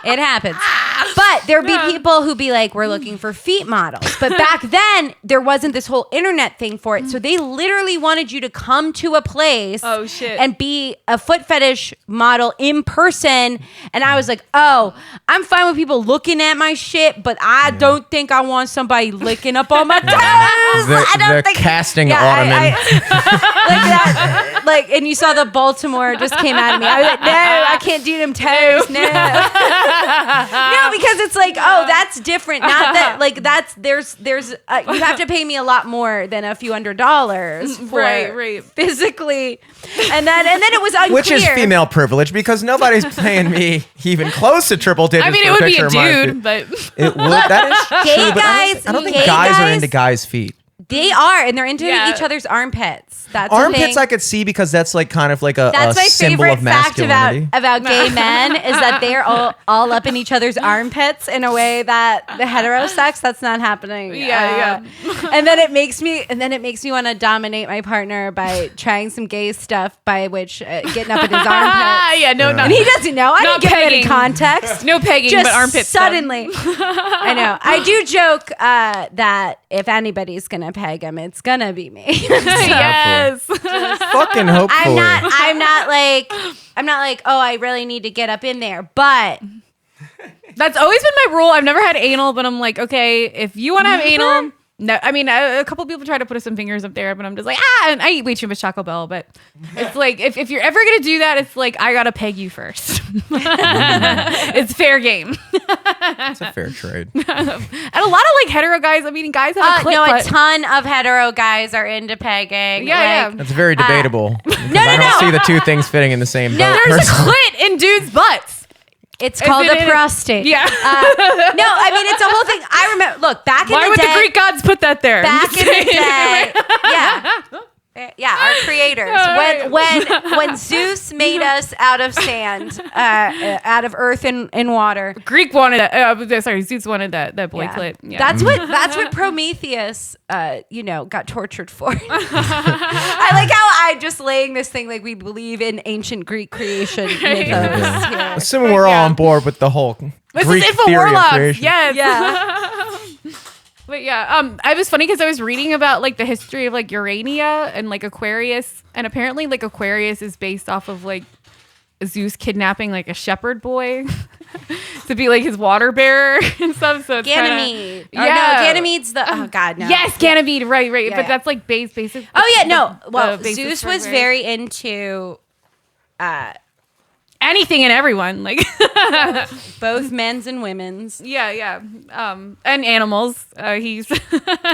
It happens. But there'd be people who'd be like, we're looking for feet models. But back then, there wasn't this whole internet thing for it. So they literally wanted you to come to a place and be a foot fetish model in person. And I was like, oh, I'm fine with people looking at my shit, but I don't think I want somebody licking up on my toes.
The casting ottoman.
Like that. Like, and you saw the Baltimore just came out of me. I was like, no, I can't do them toes. No. No, because it's like, oh, that's different. Not that, like, there's you have to pay me a lot more than a few $100s for
right.
physically. And then it was unclear.
Which is female privilege because nobody's paying me even close to triple digits.
I mean,
for
it would be
picture
a
of my
dude,
feet.
but
It would. That is
Gay
true, but
guys-
I don't think
gay
guys are
guys-
into guys' feet.
They are, and they're into
Yeah.
each other's armpits. That's a
Armpits
thing.
I could see because that's like kind of like a
That's my
symbol
favorite
of
fact
masculinity.
about gay men is that they're all up in each other's armpits in a way that the hetero sex that's not happening.
Yeah.
And then it makes me want to dominate my partner by trying some gay stuff, by which getting up in his armpits.
yeah, no,
And he doesn't know. I
Not
didn't give him any
pegging.
context.
no pegging,
Just
but armpits.
suddenly. I know. I do joke that if anybody's gonna peg him, it's gonna be me.
yes.
Fucking hopefully.
I'm not like, oh, I really need to get up in there. But
That's always been my rule. I've never had anal, but I'm like, okay, if you want to have anal, no. I mean, a couple people try to put some fingers up there, but I'm just like, and I eat way too much Taco Bell. But it's like, if you're ever gonna do that, it's like I gotta peg you first. It's fair game.
It's a fair trade.
And a lot of like hetero guys. I mean, guys have a clip.
no, a
but-
ton of hetero guys are into pegging.
Yeah,
Like,
That's very debatable. because
no,
I don't
no.
see the two things fitting in the same boat.
There's a
personally.
clit in dudes' butts.
It's called
it
a
in-
prostate.
Yeah.
No, I mean, it's a whole thing. I remember, look, back in
Why
the
would
day.
the Greek gods put that there?
Back in the day. Yeah, our creators. When Zeus made us out of sand, out of earth and water.
Greek wanted that. Sorry, Zeus wanted that boy clit. Yeah.
That's what Prometheus, got tortured for. I like how I just laying this thing like we believe in ancient Greek creation mythos. here.
Assuming we're all on board with the whole
This
Greek
is
theory of
InfoWarlocks.
creation.
Yes.
Yeah.
But yeah, I was funny because I was reading about like the history of like Urania and like Aquarius, and apparently like Aquarius is based off of like Zeus kidnapping like a shepherd boy to be like his water bearer and stuff. So it's
Ganymede.
Kinda,
No, Ganymede's the. Oh God, no.
Yes, Ganymede. Right.
Yeah,
but
yeah.
that's like basic.
Oh yeah, no. Well,
basis
Zeus
for
was
Aquarius.
very into
anything and everyone. Like
both men's and women's.
yeah. And animals. He's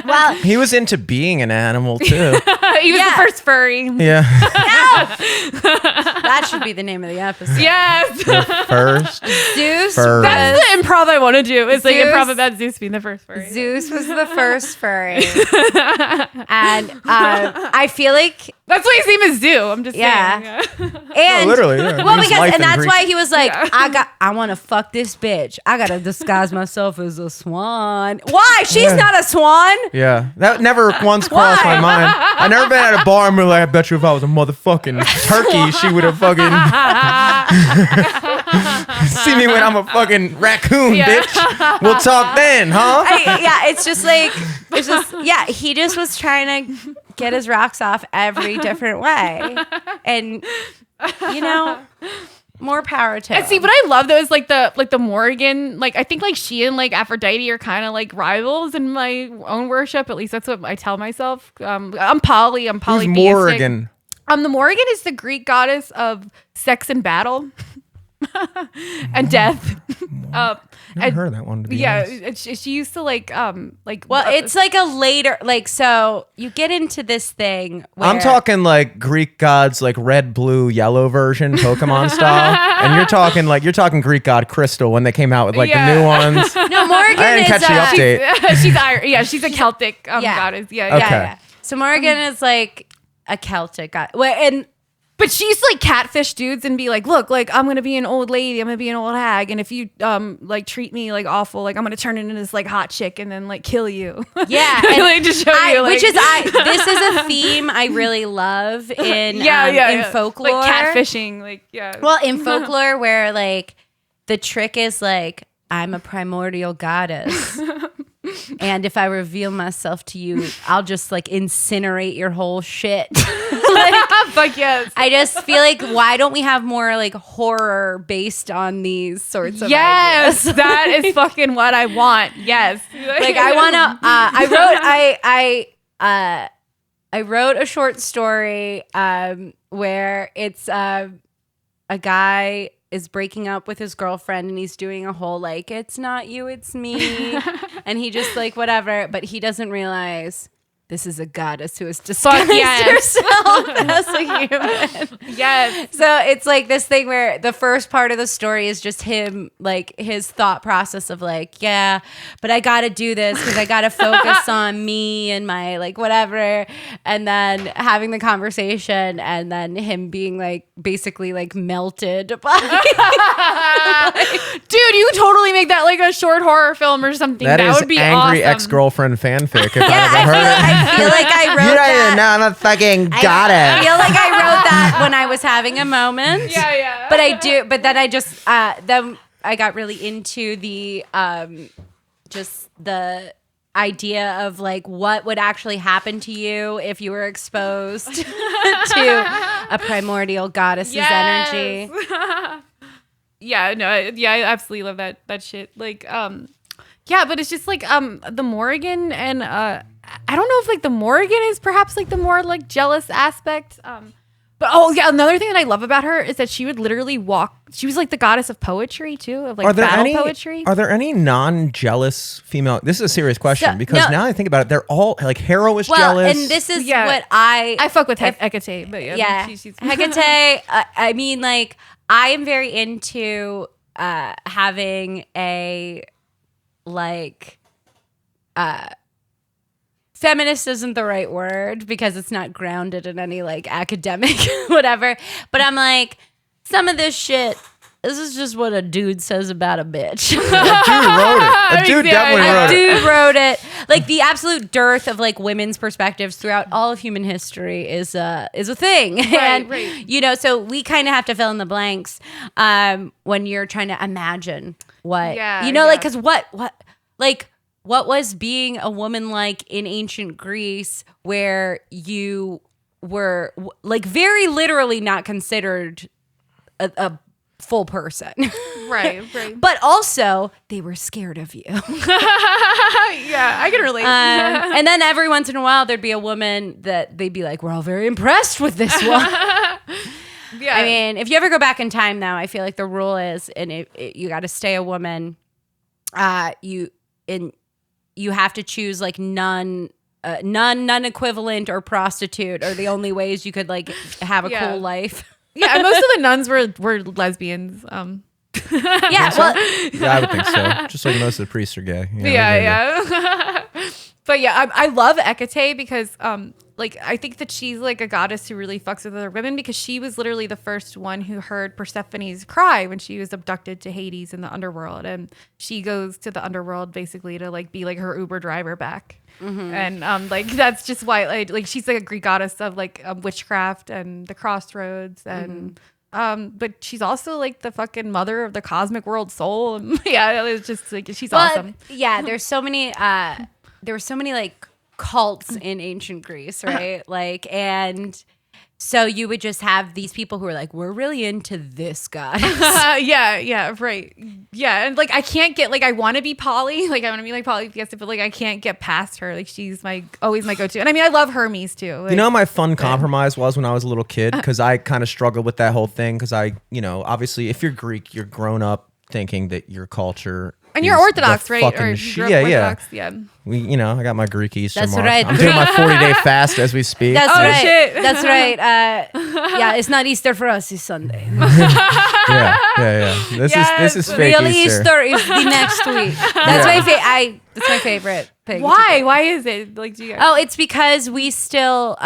Well,
He was into being an animal too.
he was
Yeah.
the first furry.
Yeah.
that should be the name of the episode.
Yes.
First.
Zeus
Furry.
That's the improv I want to do. It's like
Zeus-
improv about Zeus being the first furry.
Zeus was the first furry. And I feel like,
That's why his name is Zoo. I'm just
Yeah.
saying.
and
literally, yeah.
well,
Means
because,
life
and
in
that's
Greek.
why he was like, I want to fuck this bitch. I got to disguise myself as a swan. Why? She's not a swan.
Yeah, that never once crossed my mind. I never been at a bar and been like, I bet you if I was a motherfucking turkey, she would have fucking see me when I'm a fucking raccoon, bitch. We'll talk then, huh?
It's just like, he just was trying to get his rocks off every different way. And, more power to
And see,
him.
what I love though is like the Morrigan, like I think like she and like Aphrodite are kind of like rivals in my own worship. At least that's what I tell myself. I'm
Who's
polytheistic.
Morrigan?
The Morrigan is the Greek goddess of sex and battle and death.
Never heard of that one. To be honest.
She used to like.
Well, it's like a later, like, so you get into this thing where
I'm talking like Greek gods, like red, blue, yellow version, Pokemon style, and you're talking Greek god Crystal when they came out with like the new ones.
No, Morrigan
I didn't
is
catch the update.
she's Irish. Yeah, she's a Celtic goddess. Yeah,
Okay.
yeah. So Morrigan is like a Celtic god.
But she used to like catfish dudes and be like, look, like I'm gonna be an old lady, I'm gonna be an old hag, and if you like treat me like awful, like I'm gonna turn into this like hot chick and then like kill you.
Yeah,
and, like to show you, like,
this is a theme I really love in in folklore,
like catfishing, like
Well, in folklore, where like the trick is like I'm a primordial goddess. And if I reveal myself to you, I'll just like incinerate your whole shit.
Fuck yes.
I just feel like, why don't we have more like horror based on these sorts of
Yes,
ideas?
that is fucking what I want. Yes.
Like I want to. I wrote a short story where it's a guy is breaking up with his girlfriend and he's doing a whole like, it's not you, it's me. And he just like, whatever. But he doesn't realize this is a goddess who has disguised herself as a human.
Yes.
So it's like this thing where the first part of the story is just him, like his thought process of like, yeah, but I got to do this because I got to focus on me and my like whatever. And then having the conversation and then him being like basically like melted by.
Dude, you totally make that like a short horror film or something.
That is
would be
angry
awesome.
ex-girlfriend fanfic. If
Yeah,
I've ever heard it.
I feel like I wrote that.
No, I'm a fucking
I
goddess.
feel like I wrote that when I was having a moment.
Yeah.
But then I just then I got really into the just the idea of like what would actually happen to you if you were exposed to a primordial goddess's energy.
Yeah, no, I absolutely love that shit. Like, yeah, but it's just like the Morrigan and I don't know if like the Morrigan is perhaps like the more like jealous aspect. But another thing that I love about her is that she would literally walk. She was like the goddess of poetry too, of like battle poetry.
Are there any non-jealous female? This is a serious question
So,
because now I think about it, they're all like Hera is jealous.
And this is
Yeah.
what I
fuck with Hecate, but
yeah,
she's
Hecate. I mean, like I am very into having a like feminist isn't the right word because it's not grounded in any like academic whatever, but I'm like, some of this shit, this is just what a dude says about a bitch.
A dude wrote it. A dude definitely wrote it.
Dude wrote it. Like the absolute dearth of like women's perspectives throughout all of human history is a thing.
Right.
You know, so we kind of have to fill in the blanks when you're trying to imagine what like, because what was being a woman like in ancient Greece where you were like very literally not considered a full person.
right.
But also they were scared of you.
Yeah, I can relate.
And then every once in a while there'd be a woman that they'd be like, we're all very impressed with this one.
Yeah,
I mean, if you ever go back in time now, I feel like the rule is, and you got to stay a woman, you have to choose like nun equivalent or prostitute are the only ways you could like have a cool life.
Yeah, and most of the nuns were lesbians.
Yeah, well,
Yeah, I would think so. Just like most of the priests are gay. You know,
Yeah. But yeah, I love Hecate because like I think that she's like a goddess who really fucks with other women because she was literally the first one who heard Persephone's cry when she was abducted to Hades in the underworld, and she goes to the underworld basically to like be like her Uber driver back. And like that's just why like she's like a Greek goddess of like witchcraft and the crossroads and but she's also like the fucking mother of the cosmic world soul. And yeah, it's just like she's awesome.
Yeah, there were so many like cults in ancient Greece, right? Like, and so you would just have these people who are like, we're really into this god.
Yeah, right. Yeah, and like I can't get like I want to be Polly, like I want to be like Polly Fiesta, but like I can't get past her. Like she's always my go-to. And I mean, I love Hermes too. Like,
You know, my fun compromise was when I was a little kid because I kind of struggled with that whole thing because obviously if you're Greek, you're grown up thinking that your culture.
and you're
is
Orthodox,
the
right?
fucking
Or
shit.
you're Orthodox, yeah.
I got my Greek Easter
That's
mark.
right.
I'm doing my 40-day fast as we speak.
That's
Oh,
right.
shit.
That's right. Yeah, it's not Easter for us. It's Sunday.
Yeah. This is fake
Real
Easter.
Easter is the next week. That's That's my favorite thing.
Why? Why is it? Like, do you guys?
Oh, it's because we still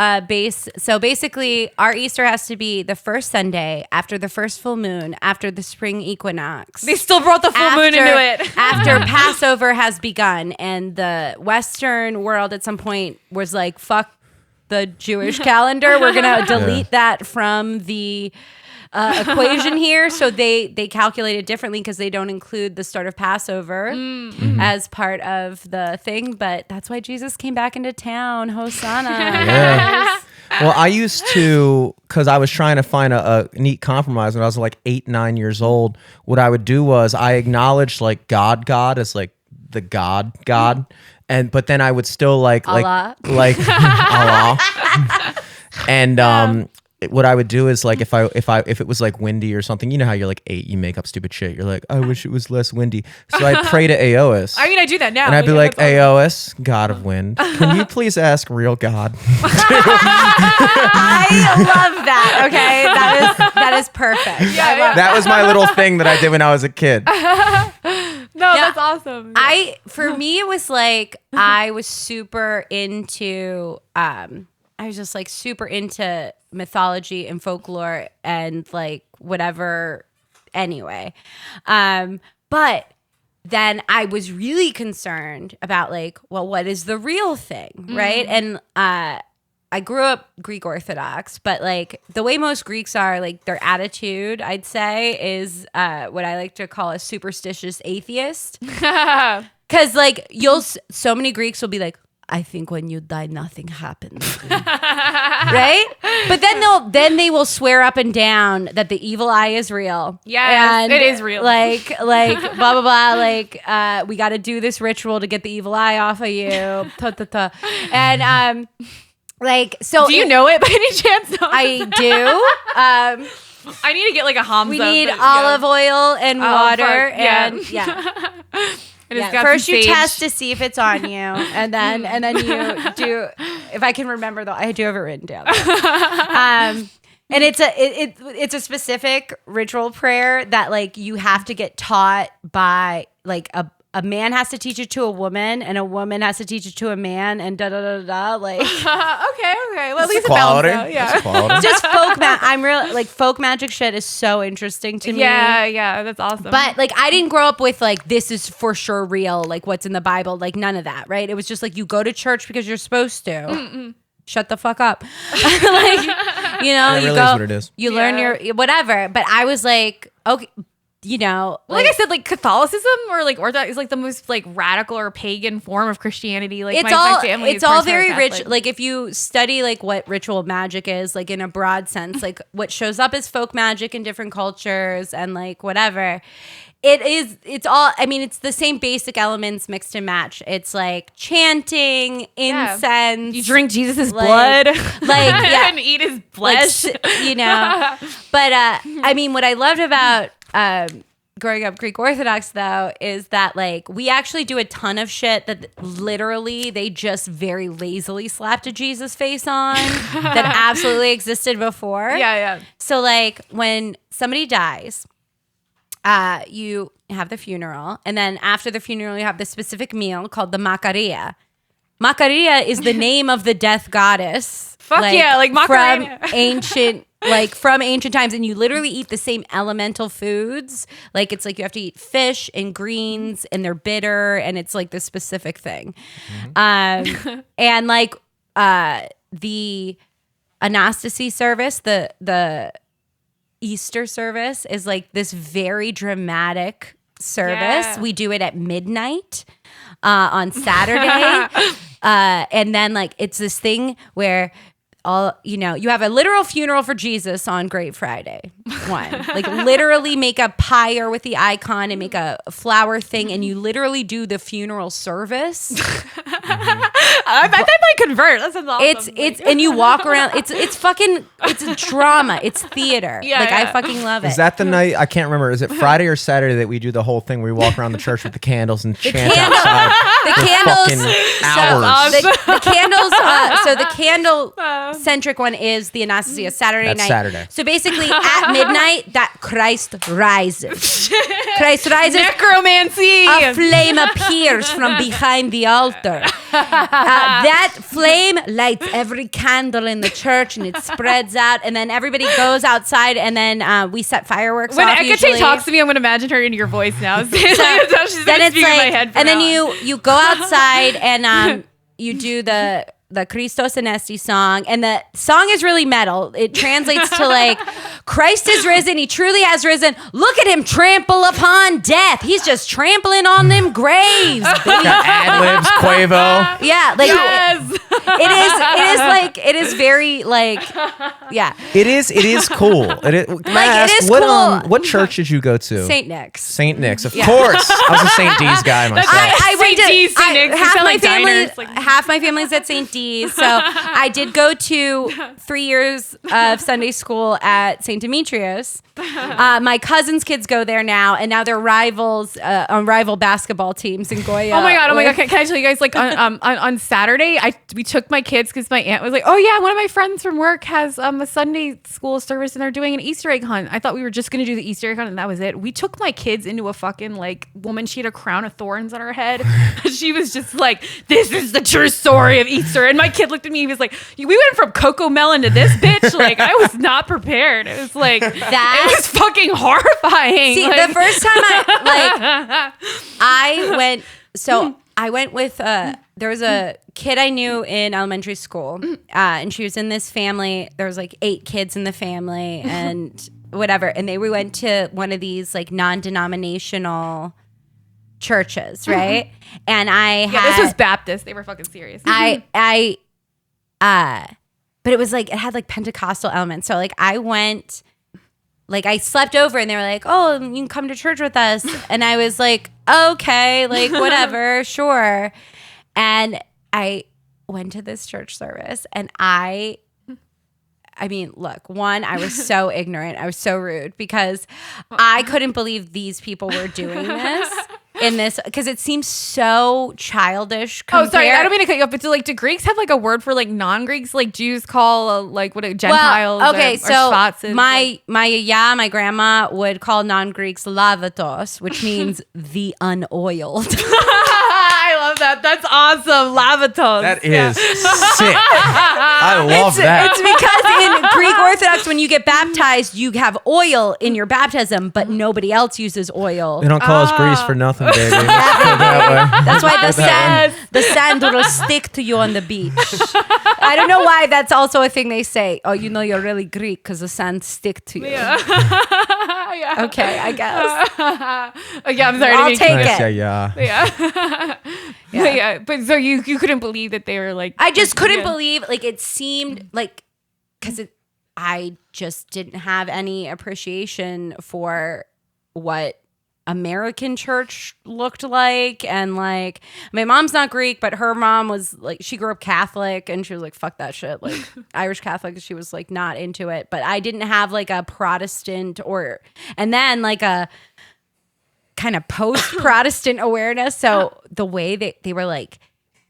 so basically our Easter has to be the first Sunday after the first full moon, after the spring equinox.
They still brought the full moon into it.
After Passover has begun, and the Western world at some point was like, fuck the Jewish calendar. We're going to delete that from the equation here. So they calculate it differently because they don't include the start of Passover as part of the thing. But that's why Jesus came back into town. Hosanna.
Yeah. Well, I used to, because I was trying to find a neat compromise when I was like 8, 9 years old. What I would do was I acknowledged like God as like the God, but then I would still like
Allah.
like Allah. And what I would do is like if it was like windy or something, you know how you're like 8, you make up stupid shit. You're like, I wish it was less windy. So I'd pray to Aeolus.
I mean, I do that now.
And I'd be like,
that's awesome.
Aeolus, God of wind, can you please ask real God?
I love that. Okay. That is perfect.
Yeah.
That was my little thing that I did when I was a kid.
No, that's awesome.
For me, it was like I was super into I was just like super into mythology and folklore and like whatever anyway. But then I was really concerned about like, well, what is the real thing, right? And I grew up Greek Orthodox, but like the way most Greeks are, like their attitude, I'd say, is what I like to call a superstitious atheist. Because like so many Greeks will be like, I think when you die, nothing happens. Right? But then they will swear up and down that the evil eye is real.
Yes, it is real.
Like blah blah blah. Like we got to do this ritual to get the evil eye off of you. And like so.
Do you know it by any chance? No.
I do.
I need to get like a Hamza.
We need
but,
olive oil and water
fuck, yeah.
and yeah.
And it's
Yeah,
got
first
some
you
sage.
test to see if it's on you, and then you do. If I can remember though, I do have it written down. And it's a specific ritual prayer that like you have to get taught by like a man has to teach it to a woman, and a woman has to teach it to a man, and da da da da. Like
Okay. Well, at least
Quality.
it balances out.
That's quality.
just folk magic. I'm real like folk magic shit is so interesting to me.
Yeah, that's awesome.
But like I didn't grow up with like this is for sure real, like what's in the Bible, like none of that, right? It was just like you go to church because you're supposed to. Shut the fuck up. Like, you know,
It
you
really
go,
is what it is.
you learn your whatever. But I was like, okay, you know,
like I said, like Catholicism or like Orthodox is like the most like radical or pagan form of Christianity. Like my family is
it's all very
partially
rich.
Catholic.
Like if you study like what ritual magic is, like in a broad sense, like what shows up as folk magic in different cultures and like whatever. It's all, I mean, it's the same basic elements mixed and match. It's like chanting, incense.
You drink Jesus'
like-
blood,
like, yeah.
and eat his
like,
flesh.
you know. But I mean, what I loved about growing up Greek Orthodox though is that like we actually do a ton of shit that literally they just very lazily slapped a Jesus face on that absolutely existed before.
Yeah.
So like when somebody dies, you have the funeral, and then after the funeral, you have this specific meal called the Macaria. Macaria is the name of the death goddess.
Fuck yeah, like Macarena.
From ancient times, and you literally eat the same elemental foods. Like it's like you have to eat fish and greens, and they're bitter, and it's like this specific thing. And like the Anastasi service, the Easter service is like this very dramatic service.
Yeah.
We do it at midnight on Saturday. And then like it's this thing where you have a literal funeral for Jesus on Great Friday. Like literally make a pyre with the icon and make a flower thing, and you literally do the funeral service.
I might convert. That sounds awesome.
It's and you walk around. It's a drama. It's theater.
Yeah,
I fucking love it.
Is that the night? I can't remember. Is it Friday or Saturday that we do the whole thing where we walk around the church with the candles and chant outside?
The
for
candles.
fucking hours.
The candles. So the candle centric one is the Anastasia Saturday
That's
night.
Saturday.
So basically, at midnight, that Christ rises. Christ rises.
Necromancy.
A flame appears from behind the altar. That flame lights every candle in the church, and it spreads out. And then everybody goes outside, and then we set fireworks
When
off.
Ekate talks to me, I'm going to imagine her in your voice now. So she's
then it's
in my
like,
head
and then you go outside and you do the Christos Anesti song, and the song is really metal. It translates to like, Christ is risen, he truly has risen. Look at him trample upon death. He's just trampling on them graves.
Got ad-libs, Quavo.
Yeah, like
Yes.
it is very like, yeah.
It is cool. It is, may I ask,
it is
what,
cool.
What church did you go to?
St. Nick's.
St. Nick's, of course. I was a St. D's guy myself.
I went to
St. D's, St. Nick's.
half
They sound
my
like
family.
diners, like-
Half my family's at St. D's, so I did go to 3 years of Sunday school at St. Demetrius. My cousin's kids go there now, and now they're rivals on rival basketball teams in Goya.
Oh my god! Can I tell you guys? Like on Saturday, we took my kids because my aunt was like, "Oh yeah, one of my friends from work has a Sunday school service, and they're doing an Easter egg hunt." I thought we were just gonna do the Easter egg hunt, and that was it. We took my kids into a fucking like woman. She had a crown of thorns on her head. She was just like, "This is the true story of Easter." And my kid looked at me. He was like, "We went from Coco Melon to this bitch." Like I was not prepared. It was like
That-
it was fucking horrifying.
See,
Like-
the first time I went with there was a kid I knew in elementary school, and she was in this family. There was like 8 kids in the family, and whatever. And we went to one of these like non-denominational churches, right? And
this was Baptist. They were fucking serious.
but it was like it had like Pentecostal elements. So like I went. Like I slept over and they were like, "Oh, you can come to church with us." And I was like, "Okay, like whatever, sure." And I went to this church service and I mean, look, one, I was so ignorant. I was so rude because I couldn't believe these people were doing this in this because it seems so childish.
Oh, sorry, I don't mean to cut you off, but do Greeks have like a word for like non-Greeks, like Jews call like what Gentiles?
Well, okay,
or
so
Schwarzes,
my grandma would call non-Greeks lavatos, which means the unoiled.
I love that. That's awesome. Lavatos.
That is sick. I love that.
It's because in Greek Orthodox, when you get baptized, you have oil in your baptism, but nobody else uses oil.
They don't call us Greece for nothing, baby. Let's put it that way.
That's why the sand will stick to you on the beach. I don't know why that's also a thing they say. Oh, you know you're really Greek because the sand stick to you.
Yeah. Yeah.
Okay, I guess.
Yeah, I'm sorry.
I'll take
Nice,
it.
yeah.
Yeah. Yeah. But so you couldn't believe that they were like.
I just couldn't
Yeah.
believe, like, it seemed like, because I just didn't have any appreciation for what American church looked like. And like, my mom's not Greek, but her mom was like, she grew up Catholic and she was like, fuck that shit. Like Irish Catholic, she was like not into it. But I didn't have like a Protestant and then like a kind of post-Protestant awareness. So the way they were like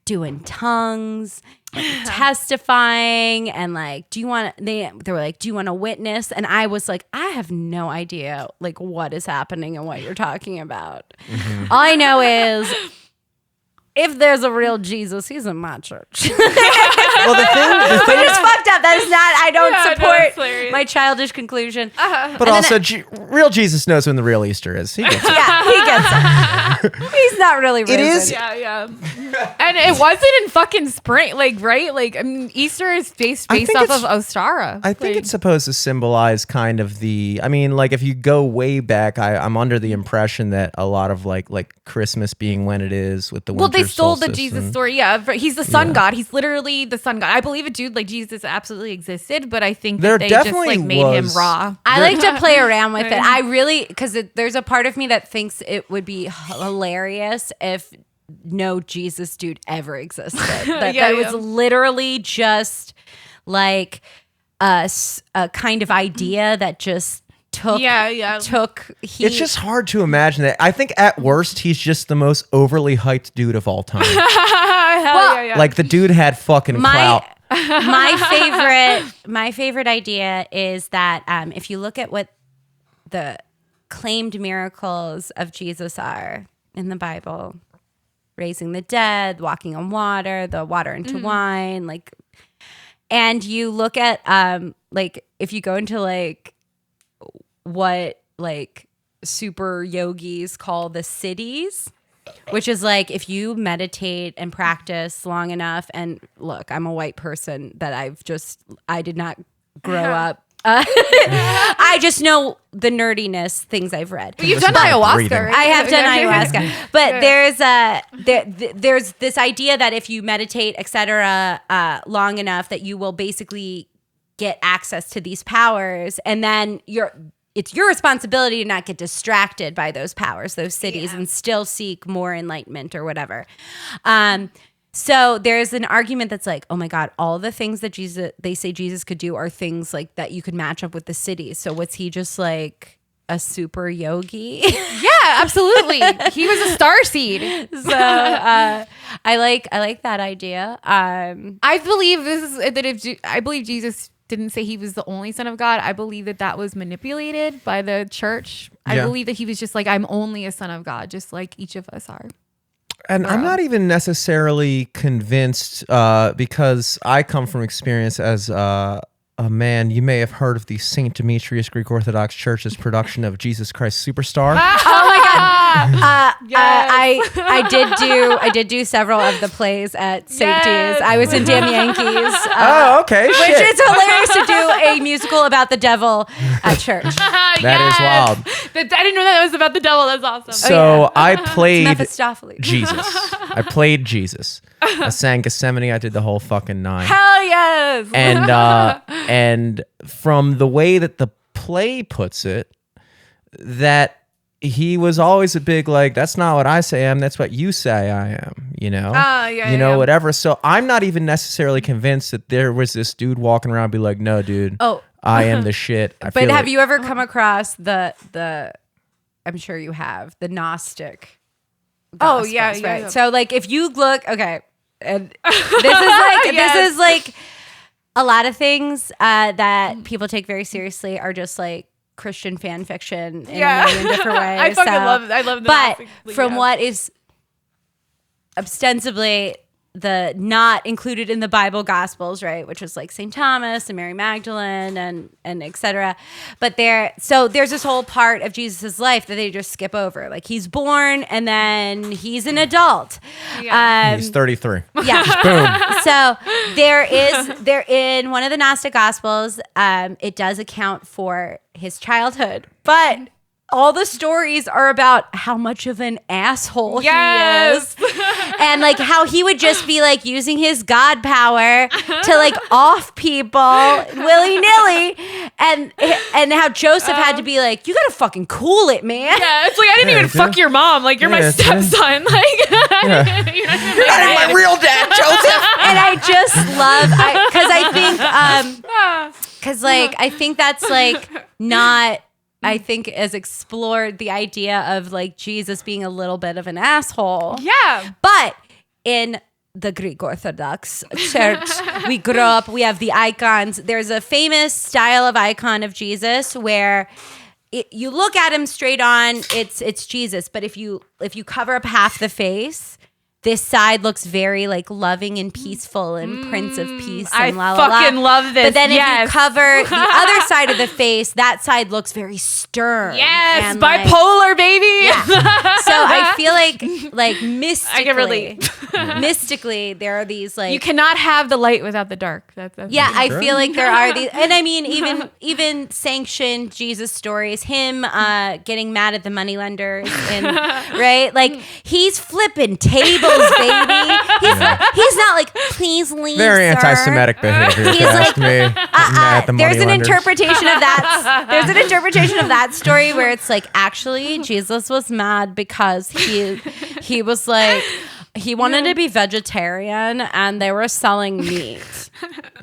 doing tongues testifying and like, do you want they were like, do you want to witness? And I was like, I have no idea like what is happening and what you're talking about. All I know is if there's a real Jesus, he's in my church.
Well, the thing
Which is fucked up. That is not, I don't
Yeah, no, it's
support
hilarious.
my childish conclusion.
but also, real Jesus knows when the real Easter is. He gets it.
Yeah, he gets it. He's not really risen.
It is-
Yeah. And it wasn't in fucking spring, like, right? Like, I mean, Easter is based
I think
off
it's-
of Ostara.
I think
Like,
it's supposed to symbolize kind of I mean, like if you go way back, I'm under the impression that a lot of like Christmas being when it is with the
well,
winter
they stole the
solstice
Jesus
and-
story. Yeah, he's the sun god. He's literally the sun god. I believe it, dude. Like Jesus absolutely existed, but I think
There
that they just
definitely
like made him
was-
raw.
I like to play around with it. I really, because there's a part of me that thinks it would be hilarious if no Jesus dude ever existed. That
Yeah,
was literally just like a kind of idea that just took.
It's just hard to imagine that. I think at worst, he's just the most overly hyped dude of all time.
Yeah.
Like the dude had fucking clout.
my favorite idea is that if you look at what the claimed miracles of Jesus are in the Bible, raising the dead, walking on water, the water into wine, like, and you look at like if you go into like what like super yogis call the cities, which is like if you meditate and practice long enough, and look, I'm a white person that I did not grow up. I just know the nerdiness things I've read.
But you've done ayahuasca,
breathing.
right?
I have done ayahuasca, but there's this idea that if you meditate, etc., long enough, that you will basically get access to these powers, and then it's your responsibility to not get distracted by those powers, those cities, and still seek more enlightenment or whatever. So there's an argument that's like, oh my God, all the things that they say Jesus could do are things like that you could match up with the cities. So was he just like a super yogi?
Yeah, absolutely. He was a star seed.
So I like that idea.
I believe I believe Jesus didn't say he was the only son of God. I believe that was manipulated by the church. I
Yeah.
believe that he was just like, I'm only a son of God, just like each of us are.
And I'm not even necessarily convinced because I come from experience as a man. You may have heard of the St. Demetrius Greek Orthodox Church's production of Jesus Christ Superstar.
Oh my God.
Yes.
I did do several of the plays at St. D's. I was in Damn Yankees.
Oh, okay.
Which
Shit.
is hilarious to do a musical about the devil at church.
That is wild.
I didn't know that was about the devil. That's awesome.
So I played
Mephistopheles.
Jesus. I played Jesus. I sang Gethsemane. I did the whole fucking nine.
Hell yes.
And from the way that the play puts it, that he was always a big like, that's not what I say I am, that's what you say I am, you know? Whatever. So I'm not even necessarily convinced that there was this dude walking around be like, no, dude, I am the shit.
But have you ever come across the I'm sure you have, the Gnostic Gospels, right? So like if you look, okay, and this is like a lot of things that people take very seriously are just like Christian fan fiction in a million different ways.
I fucking love it. I love the
But
Gnostic,
from what is ostensibly the not included in the Bible Gospels, right, which is like St. Thomas and Mary Magdalene and etc. But there's this whole part of Jesus's life that they just skip over. Like he's born and then he's an adult.
He's 33.
Yeah.
Boom.
So there in one of the Gnostic Gospels, it does account for his childhood, but all the stories are about how much of an asshole he is. And like how he would just be like using his God power to like off people willy-nilly. And how Joseph had to be like, you gotta fucking cool it, man.
Yeah, it's like I didn't even fuck your mom. Like you're my stepson. Like you're not even
My real dad, Joseph.
And I just love I think that's like not I think has explored the idea of like Jesus being a little bit of an asshole.
Yeah.
But in the Greek Orthodox Church. We grew up, we have the icons. There's a famous style of icon of Jesus where you look at him straight on, it's Jesus. But if you cover up half the face, this side looks very like loving and peaceful and Prince of Peace and
I fucking love this.
But then if
yes.
you cover the other side of the face, that side looks very stern.
Yes,
and
bipolar, baby.
Yeah. So I feel like mystically,
I can relate.
Mystically, there are these like
You cannot have the light without the dark. That's
yeah, I feel like there are these, and I mean, even sanctioned Jesus stories. Him getting mad at the moneylenders, and right, like he's flipping tables, baby. He's not like, please leave.
Very
sir.
anti-Semitic behavior. If you ask me. At the
There's an
moneylenders.
interpretation of that. There's an interpretation of that story where it's like actually Jesus was mad because he was like. He wanted to be vegetarian and they were selling meat.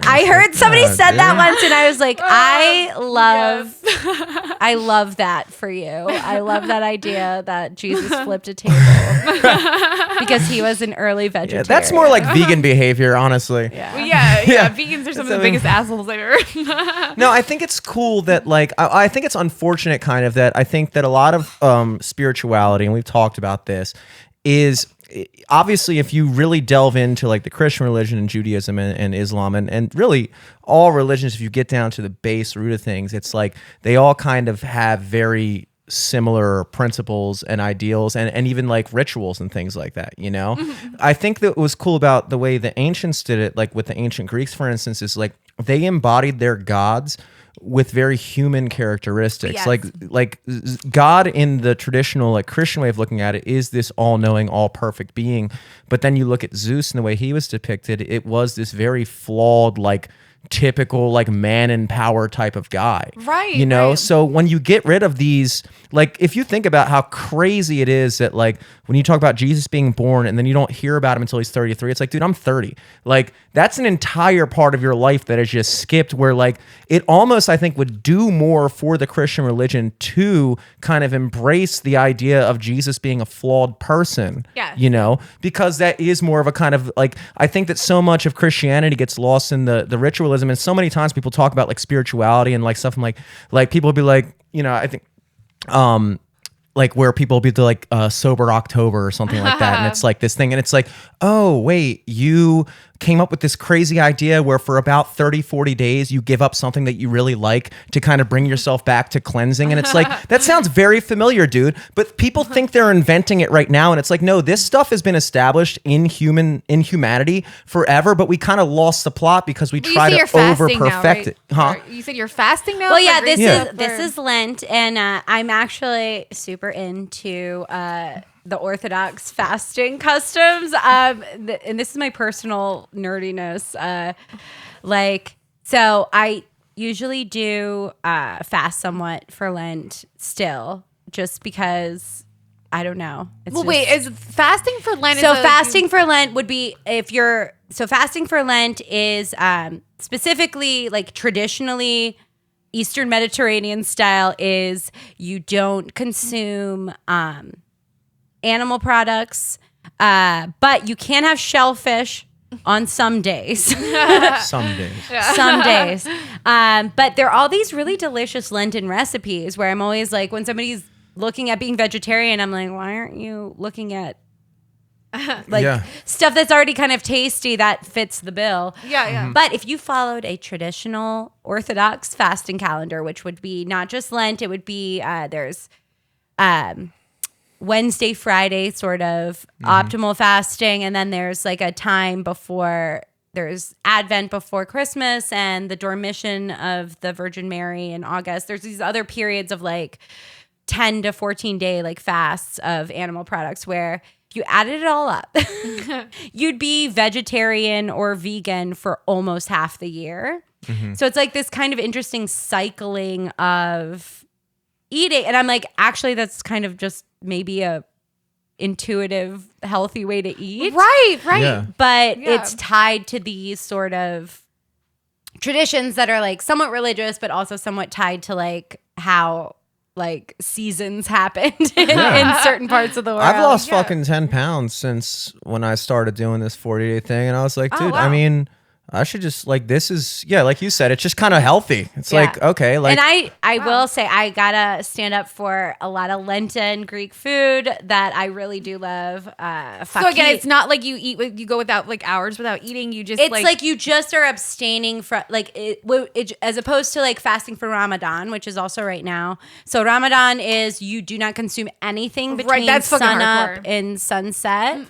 I heard somebody said that once and I was like, I love that for you. I love that idea that Jesus flipped a table because he was an early vegetarian.
Yeah, that's more like vegan behavior, honestly.
Yeah. Vegans are some of the biggest assholes I've ever.
No, I think it's cool that like I think it's unfortunate kind of that I think that a lot of spirituality, and we've talked about this, is obviously if you really delve into like the Christian religion and Judaism and Islam and really all religions, if you get down to the base root of things, it's like they all kind of have very similar principles and ideals and even like rituals and things like that, you know? I think that what was cool about the way the ancients did it, like with the ancient Greeks, for instance, is like they embodied their gods with very human characteristics.
Yes.
Like God in the traditional like Christian way of looking at it is this all-knowing, all-perfect being. But then you look at Zeus and the way he was depicted, it was this very flawed, like typical like man in power type of guy.
Right.
You know?
Right.
So when you get rid of these, like if you think about how crazy it is that like when you talk about Jesus being born and then you don't hear about him until he's 33, it's like, dude, I'm 30. Like that's an entire part of your life that is just skipped where like it almost I think would do more for the Christian religion to kind of embrace the idea of Jesus being a flawed person.
Yeah.
You know, because that is more of a kind of like I think that so much of Christianity gets lost in the ritualism, and so many times people talk about like spirituality and like stuff and like people will be like, you know, I think like where people will be like sober October or something like that, and it's like this thing and it's like, oh wait, you came up with this crazy idea where for about 30-40 days you give up something that you really like to kind of bring yourself back to cleansing, and it's like that sounds very familiar, dude, but people think they're inventing it right now, and it's like, no, this stuff has been established in humanity forever, but we kind of lost the plot because we try to over perfect it.
You said you're fasting now?
Well, yeah,
For
this is Lent, and I'm actually super into the Orthodox fasting customs. And this is my personal nerdiness. So I usually do fast somewhat for Lent still, just because I don't know.
wait, is fasting for Lent?
So fasting for Lent would be fasting for Lent is specifically like traditionally Eastern Mediterranean style is you don't consume animal products, but you can have shellfish on some days.
Some days.
Some days. But there are all these really delicious Lenten recipes where I'm always like, when somebody's looking at being vegetarian, I'm like, why aren't you looking at stuff that's already kind of tasty that fits the bill?
Yeah.
But if you followed a traditional Orthodox fasting calendar, which would be not just Lent, it would be there's Wednesday, Friday sort of optimal fasting, and then there's like a time before there's Advent before Christmas and the Dormition of the Virgin Mary in August. There's these other periods of like 10 to 14 day like fasts of animal products where if you added it all up, you'd be vegetarian or vegan for almost half the year. So it's like this kind of interesting cycling of eating. And I'm like, actually, that's kind of just maybe a intuitive, healthy way to eat.
Right.
Yeah.
But it's tied to these sort of traditions that are like somewhat religious, but also somewhat tied to like how like seasons happened in certain parts of the world.
I've lost fucking 10 pounds since when I started doing this 40-day thing. And I was like, dude,
wow.
I mean, I should just like, this is, like you said, it's just kind of healthy. It's like, okay. Like,
and I will say, I gotta stand up for a lot of Lenten Greek food that I really do love.
So again, it's not like you go without like hours without eating. You just
it's like you just are abstaining from like it, as opposed to like fasting for Ramadan, which is also right now. So Ramadan is you do not consume anything between
that's fucking
sunup
hardcore.
and sunset.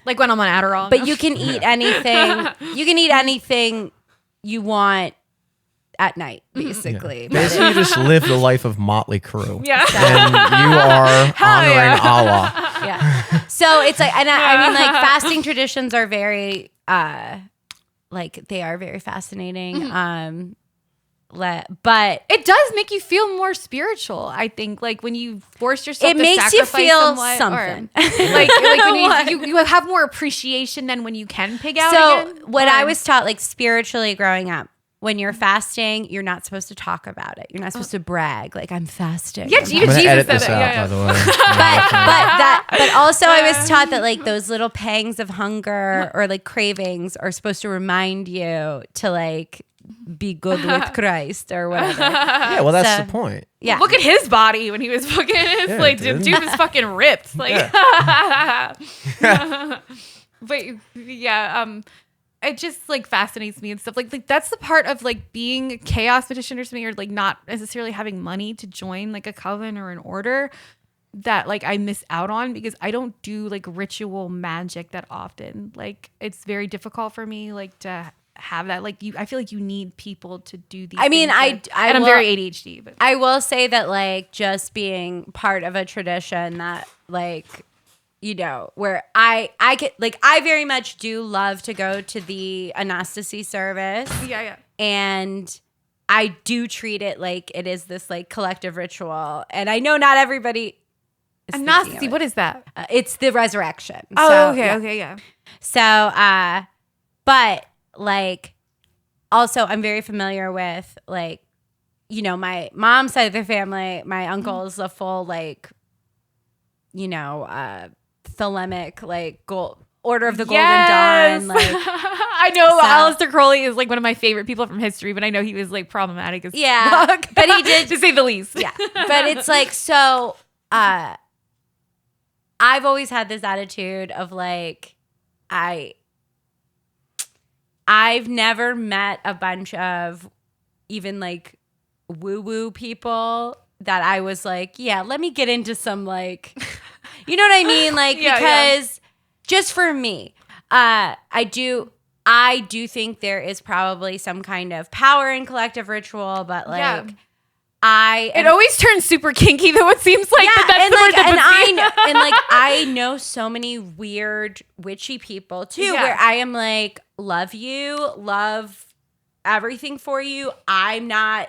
like when I'm on Adderall.
But you can eat anything. You can eat anything you want at night, basically.
basically you just live the life of Motley Crue.
Yeah.
And you are honoring Allah.
Yeah. So it's like, and I mean, like fasting traditions are very, like they are very fascinating. But
it does make you feel more spiritual. I think, like when you force yourself,
it
to
makes you
sacrifice
feel
somewhat,
something.
or, like when you have more appreciation than when you can pig out.
So
again.
what I was taught, like spiritually growing up, when you're fasting, you're not supposed to talk about it. You're not supposed to brag, like I'm fasting.
Yeah,
I'm
even
I'm gonna
Jesus
edit
said
this
it.
out,
Yeah,
by the way.
but also I was taught that like those little pangs of hunger or like cravings are supposed to remind you to like be good with Christ or whatever.
Yeah, well, that's
So-
the point.
Yeah.
Look at his body when he was fucking. It's like
dude.
dude was fucking ripped. Like, but yeah, it just like fascinates me and stuff. Like that's the part of like being a chaos magician or something, or like not necessarily having money to join like a coven or an order that like I miss out on because I don't do like ritual magic that often. Like it's very difficult for me like to have that. Like I feel like you need people to do these.
I mean,
things
I
and I'm
will-
very ADHD, but
I will say that like just being part of a tradition that like, you know, where I get like I very much do love to go to the Anastasi service.
yeah.
And I do treat it like it is this like collective ritual. And I know not everybody is thinking of
Anastasi,
it.
what is that?
It's the resurrection.
Oh,
So,
okay,
yeah.
okay, yeah.
So, but like, also I'm very familiar with like, you know, my mom's side of the family, my uncle's a full like, you know, Thelemic, like Order of the Golden Dawn. Like,
I know
So-
Aleister Crowley is like one of my favorite people from history, but I know he was like problematic as
Yeah,
fuck.
but he did-
to say the least.
yeah, but it's like, so, I've always had this attitude of like, I've never met a bunch of even like woo-woo people that I was like, yeah, let me get into some like, you know what I mean? Like,
Yeah,
because just for me, I do think there is probably some kind of power in collective ritual, but like,
Yeah.
it
It always turns super kinky though, it seems like. but that's
and
the
like,
word that puts me-
and like I know so many weird witchy people too,
Yeah.
where I am like, love you, love everything for you. I'm not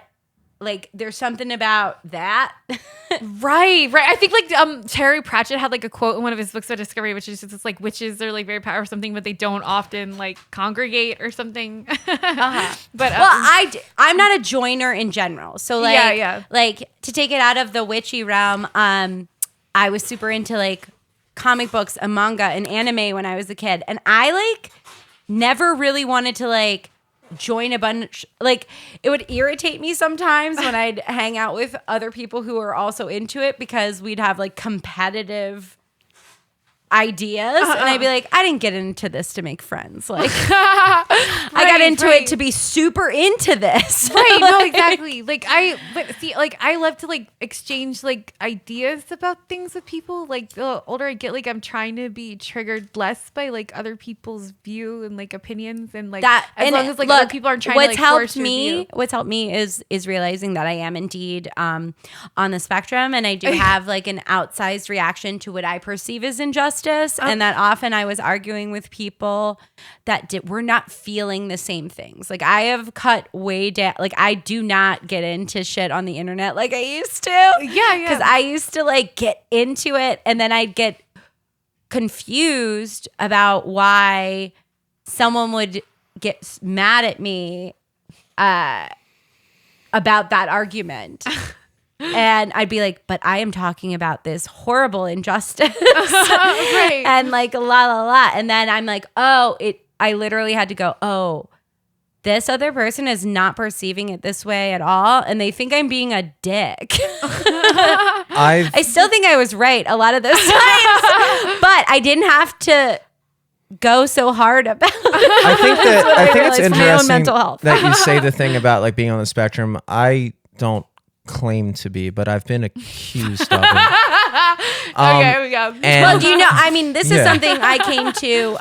like, there's something about that.
Right. I think like Terry Pratchett had like a quote in one of his books about discovery, which is just like witches are like very powerful or something, but they don't often like congregate or something. But
Well, I'm not a joiner in general, so like,
Yeah.
like to take it out of the witchy realm, I was super into like comic books and manga and anime when I was a kid, and I like never really wanted to like join a bunch. Like it would irritate me sometimes when I'd hang out with other people who are also into it because we'd have like competitive ideas and I'd be like, I didn't get into this to make friends. Like I got into it to be super into this.
Right, no, exactly. Like I love to like exchange like ideas about things with people. Like the older I get, like I'm trying to be triggered less by like other people's view and like opinions and like
That
as
and
long as like
look,
other people aren't trying
what's
to like force
helped
your
me
view.
what's helped me is realizing that I am indeed on the spectrum, and I do have like an outsized reaction to what I perceive as injustice, and that often I was arguing with people that were not feeling the same things. Like I have cut way down. Like I do not get into shit on the internet like I used to.
Yeah.
Because I used to like get into it, and then I'd get confused about why someone would get mad at me about that argument. And I'd be like, but I am talking about this horrible injustice.
Right.
And like, la. And then I'm like, I literally had to go, this other person is not perceiving it this way at all. And they think I'm being a dick. I still think I was right a lot of those times, but I didn't have to go so hard about it.
I think it's
for my own
interesting
mental health.
that you say the thing about like being on the spectrum. I don't claim to be, but I've been accused of it.
Okay, here we go.
Well, do you know, I mean, this is something I came to,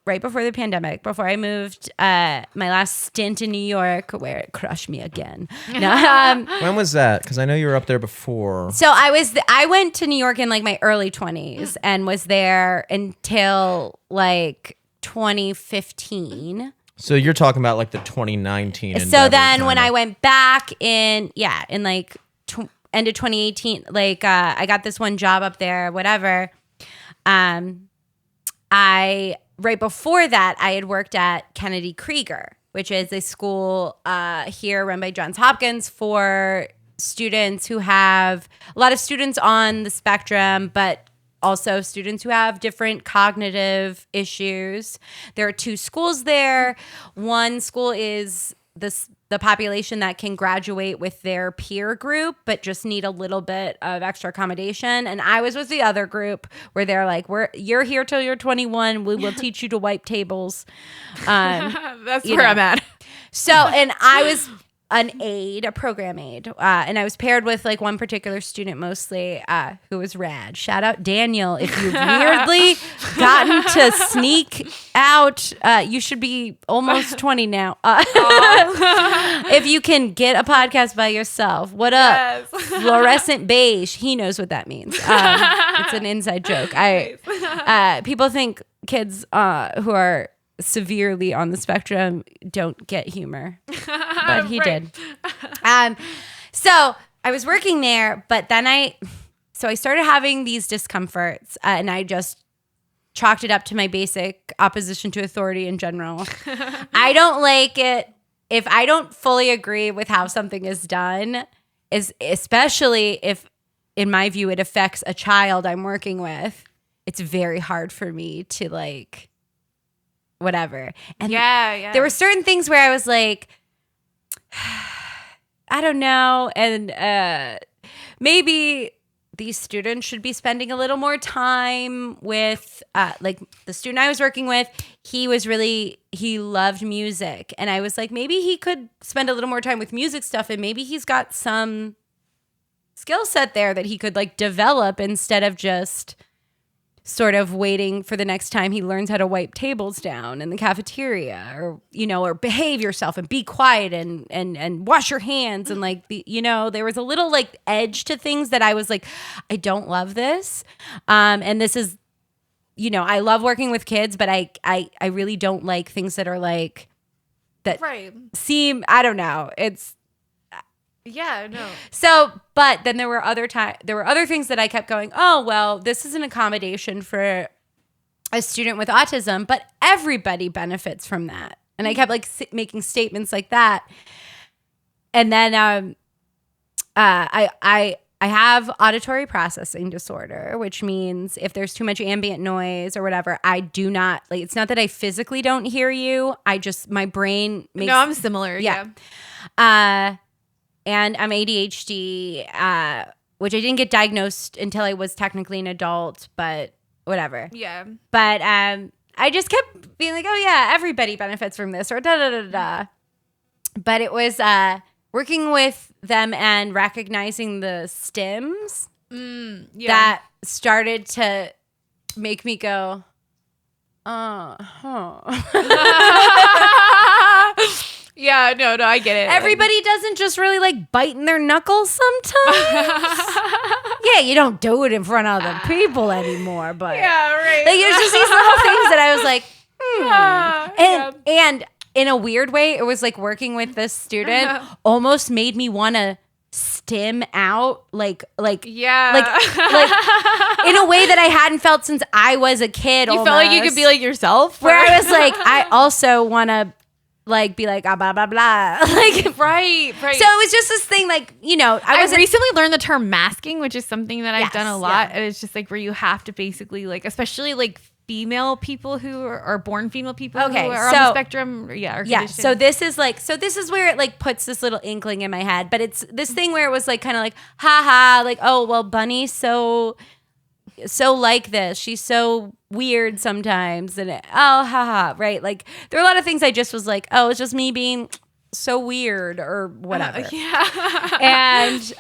right before the pandemic, before I moved, my last stint in New York, where it crushed me again. No,
When was that? Because I know you were up there before.
so I went to New York in like my early 20s and was there until like 2015.
So you're talking about like the 2019.
So then when I went back in like end of 2018, like I got this one job up there, whatever. Right before that, I had worked at Kennedy Krieger, which is a school here run by Johns Hopkins for students who have a lot of students on the spectrum, but also students who have different cognitive issues. There are 2 schools there. One school is the population that can graduate with their peer group, but just need a little bit of extra accommodation. And I was with the other group where they're like, you're here till you're 21. We will teach you to wipe tables.
That's where I'm at.
So, and I was a program aide, and I was paired with like one particular student mostly who was rad. Shout out Daniel. If you've weirdly gotten to sneak out, you should be almost 20 now. If you can get a podcast by yourself, what up?
Yes.
Fluorescent beige. He knows what that means. It's an inside joke. People think kids who are severely on the spectrum don't get humor, but he did. So I was working there, but then I started having these discomforts, and I just chalked it up to my basic opposition to authority in general. I don't like it if I don't fully agree with how something is done, especially if, in my view, it affects a child I'm working with. It's very hard for me to like whatever. And there were certain things where I was like, I don't know. And maybe these students should be spending a little more time with, like the student I was working with, he loved music. And I was like, maybe he could spend a little more time with music stuff, and maybe he's got some skill set there that he could like develop instead of just sort of waiting for the next time he learns how to wipe tables down in the cafeteria, or, you know, or behave yourself and be quiet and wash your hands. And like, there was a little like edge to things that I was like, I don't love this. And this is, I love working with kids, but I really don't like things that are like, that seem, I don't know. It's,
yeah, no.
So, but then there were other things that I kept going, oh, well, this is an accommodation for a student with autism, but everybody benefits from that. And I kept like making statements like that. And then I have auditory processing disorder, which means if there's too much ambient noise or whatever, I do not, like, it's not that I physically don't hear you. My brain makes.
No, I'm similar. Yeah.
And I'm ADHD, which I didn't get diagnosed until I was technically an adult, but whatever.
Yeah.
But I just kept being like, oh yeah, everybody benefits from this, or da-da-da-da. But it was working with them and recognizing the stims that started to make me go,
Yeah, no, I get it.
Everybody doesn't just really like biting their knuckles sometimes. Yeah, you don't do it in front of other people anymore, but
yeah, right.
like there's just these little things that I was like, and in a weird way, it was like working with this student almost made me want to stim out like in a way that I hadn't felt since I was a kid.
You felt like you could be like yourself,
where I was like, I also want to like be like blah blah blah like
right.
So it was just this thing like
I recently learned the term masking, which is something that I've done a lot.
Yeah.
And it's just like where you have to basically like, especially like female people who are born female people who are on the spectrum.
So this is where it like puts this little inkling in my head, but it's this thing where it was like kind of like haha, like, oh well, Bunny's so like this, she's so weird sometimes, and haha, right? Like there are a lot of things I just was like, oh, it's just me being so weird or whatever. And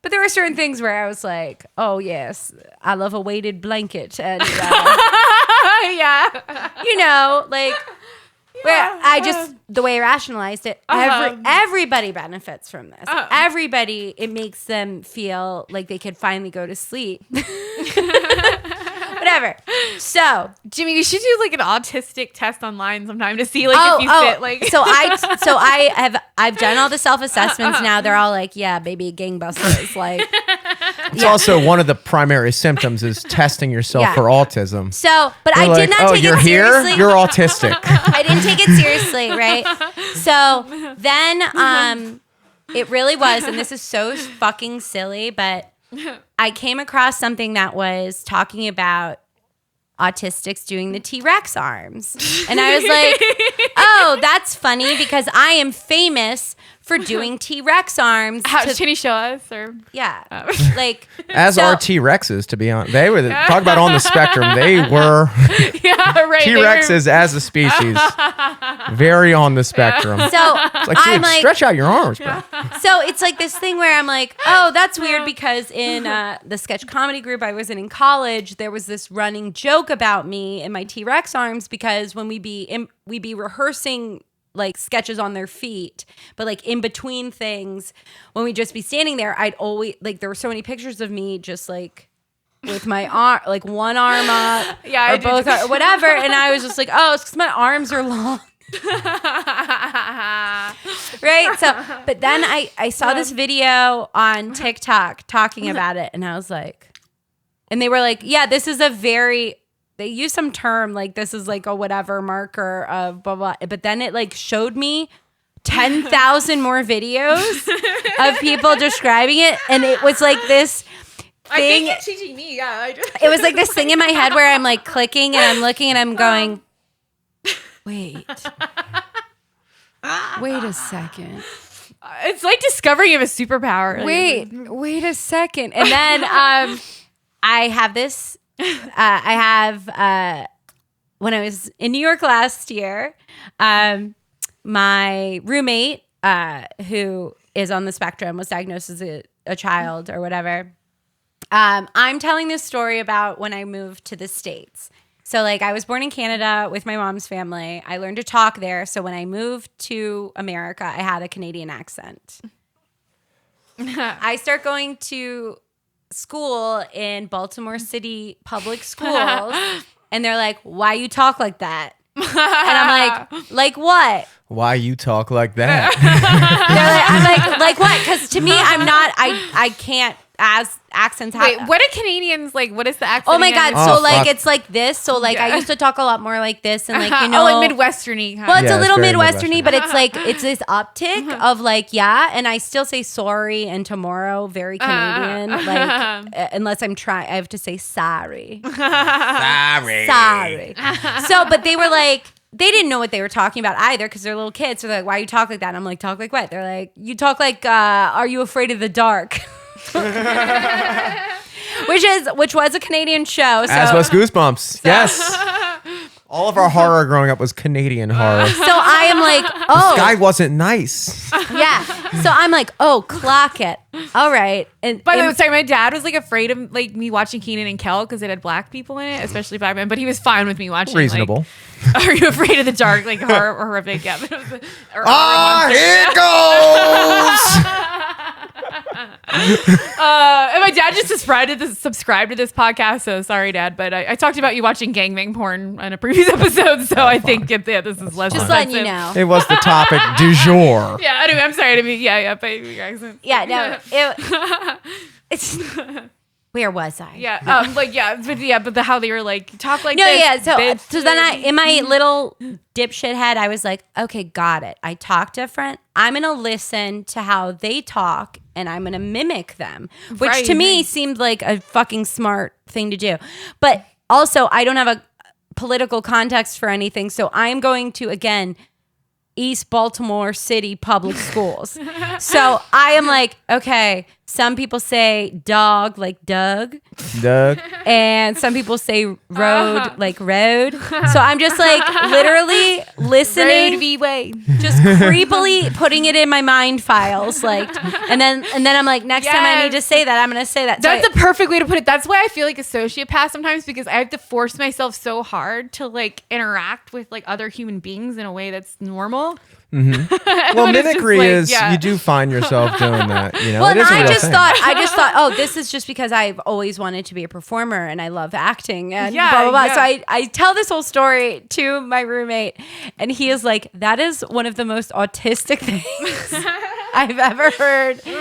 but there were certain things where I was like, oh yes, I love a weighted blanket, and like where I just the way I rationalized it, everybody benefits from this. Everybody, it makes them feel like they could finally go to sleep. Whatever. So,
Jimmy, we should do like an autistic test online sometime to see like if you fit like.
I've done all the self-assessments now. They're all like, yeah, baby, gangbusters. Like,
it's also one of the primary symptoms is testing yourself for autism.
So, but
They're
I did not take it seriously.
You're autistic.
I didn't take it seriously, right? So then, it really was, and this is so fucking silly, but I came across something that was talking about autistics doing the T-Rex arms. And I was like, oh, that's funny because I am famous for doing T-Rex arms.
Can you show us? Or
yeah. Like
as are T-Rexes, to be honest. They were talk about on the spectrum. They were
right.
T-Rexes as a species. Very on the spectrum.
So
it's like, dude, stretch out your arms, bro.
So it's like this thing where I'm like, oh, that's weird because in the sketch comedy group I was in college, there was this running joke about me and my T-Rex arms because when we'd be rehearsing like sketches on their feet, but like in between things, when we'd just be standing there, I'd always like there were so many pictures of me just like with my arm, like one arm up, or both, or whatever, and I was just like, oh, it's because my arms are long. Right. So, but then I saw this video on TikTok talking about it, and I was like, and they were like, yeah, this is they use some term like this is like a whatever marker of blah blah, but then it like showed me 10,000 more videos of people describing it, and it was like this thing.
I think you're teaching me. Yeah,
it was like this thing in my head where I'm like clicking and I'm looking and I'm going, wait a second.
It's like discovering of a superpower.
Wait a second. And then I have this. When I was in New York last year, my roommate, who is on the spectrum, was diagnosed as a child or whatever. I'm telling this story about when I moved to the States. So like I was born in Canada with my mom's family. I learned to talk there. So when I moved to America, I had a Canadian accent. I start going to school in Baltimore City public schools, and they're like, why you talk like that? And I'm like what?
Why you talk like that?
I'm like what? Because to me, I'm not, I can't, as accents happen.
Wait, what are Canadians like? What is the accent?
Oh my God.
again?
So like, it's like this. So like, I used to talk a lot more like this and like,
like Midwestern-y.
Well, it's a little
very
Midwestern-y, but it's like, it's this uptick of like, yeah. And I still say sorry and tomorrow, very Canadian. Like, unless I have to say sorry. Sorry. So, but they were like, they didn't know what they were talking about either because they're little kids. So they're like, why you talk like that? And I'm like, talk like what? They're like, you talk like, are you afraid of the dark? which was a Canadian show. So.
As was Goosebumps. Yes. All of our horror growing up was Canadian horror.
So I am like, oh.
This guy wasn't nice.
Yeah. So I'm like, oh, clock it. All right. And
by the way, sorry, my dad was like afraid of like me watching Kenan and Kel because it had black people in it, especially black men. But he was fine with me watching.
Reasonable.
Like, are you afraid of the dark? Like horrific. Yeah. Here
it goes.
And my dad just subscribed to this podcast. So sorry, Dad, but I talked about you watching gangbang porn in a previous episode. So I think this is less.
Just letting you know.
It was the topic du jour.
Yeah. Anyway, I'm sorry to be. Yeah. But your accent.
Yeah. No. It's. Where was I?
Yeah, but how they were like talk like
No,
this.
yeah. So
bitch.
then in my little dipshit head, I was like, okay, got it. I talk different. I'm gonna listen to how they talk, and I'm gonna mimic them, which to me seemed like a fucking smart thing to do. But also, I don't have a political context for anything, so I'm going to again. East Baltimore City public schools. So I am like, okay, some people say dog like Doug. And some people say road like road. So I'm just like literally listening.
Road v. Wade.
Just creepily putting it in my mind files. Like, and then I'm like, next time I need to say that, I'm going to say that.
That's a perfect way to put it. That's why I feel like a sociopath sometimes, because I have to force myself so hard to like interact with like other human beings in a way that's normal.
Mm-hmm. Well, mimicry is you do find yourself doing that. You know,
well, and I just thought, oh, this is just because I've always wanted to be a performer and I love acting and blah blah blah. So I tell this whole story to my roommate, and he is like, "That is one of the most autistic things I've ever heard in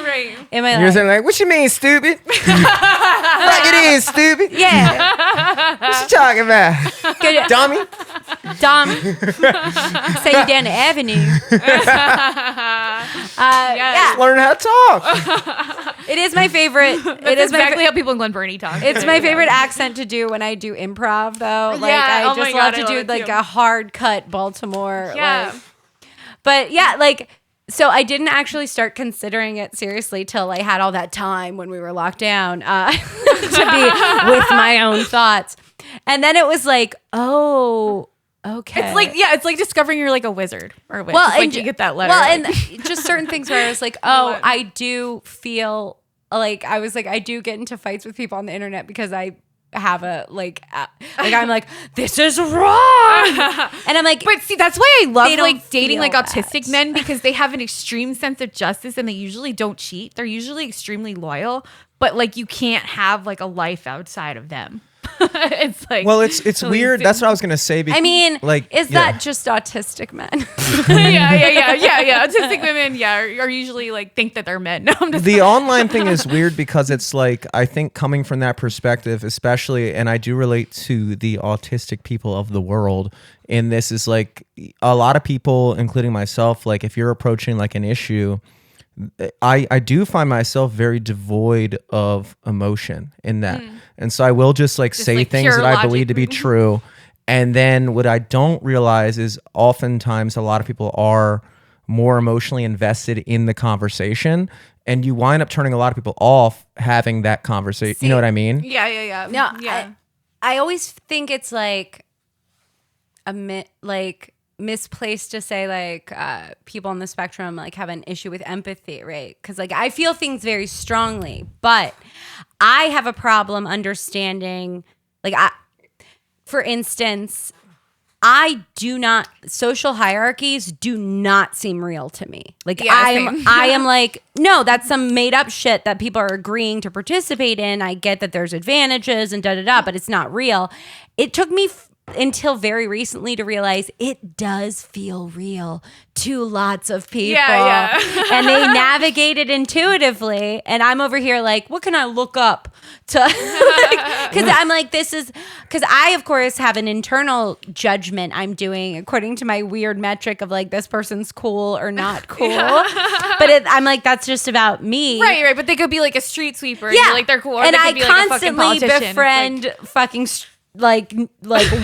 my life."
You're saying like, "What you mean, stupid? Like it is, stupid."
Yeah.
What you talking about,
Good.
dummy?
Dumb. Say you down the avenue. Yeah.
Learn how to talk.
It is my favorite.
It is exactly how people in Glen Burnie talk.
It's my favorite accent to do when I do improv, though. Like I just love to do like a hard cut Baltimore.
Yeah.
Like, but yeah, like so I didn't actually start considering it seriously till I had all that time when we were locked down to be with my own thoughts, and then it was like, oh. Okay.
It's like discovering you're like a wizard or a witch.
Well,
like you get that letter.
Well, and just certain things where I was like, oh, I do feel like I do get into fights with people on the internet because I have a I'm like, this is wrong. And I'm like,
but see, that's why I love like dating like
that.
autistic men, because they have an extreme sense of justice and they usually don't cheat. They're usually extremely loyal, but like you can't have like a life outside of them. It's like,
well, it's weird. That's what I was gonna say.
I mean,
like,
is that just autistic men?
yeah. Autistic women, are usually like think that they're men. No, I'm just
the online thing is weird because it's like, I think coming from that perspective, especially, and I do relate to the autistic people of the world. And this is like a lot of people, including myself. Like, if you're approaching like an issue, I do find myself very devoid of emotion in that. And so I will just say
like
things that I believe to be
logic.
true. And then what I don't realize is oftentimes a lot of people are more emotionally invested in the conversation, and you wind up turning a lot of people off having that conversation. You know what I mean?
Yeah.
No,
yeah.
I always think it's like misplaced to say like people on the spectrum like have an issue with empathy, right? Because like I feel things very strongly, but I have a problem understanding for instance, social hierarchies do not seem real to me. Like
same.
I am like, no, that's some made up shit that people are agreeing to participate in. I get that there's advantages and but it's not real. It took me until very recently to realize it does feel real to lots of people.
Yeah.
And they navigate it intuitively. And I'm over here like, what can I look up to? Because I'm like, because I, of course, have an internal judgment I'm doing according to my weird metric of like, this person's cool or not cool. But I'm like, that's just about me.
Right. But they could be like a street sweeper. Yeah. Like they're cool. Or
And
they
I
could be, like, a fucking
constantly
politician.
befriend fucking like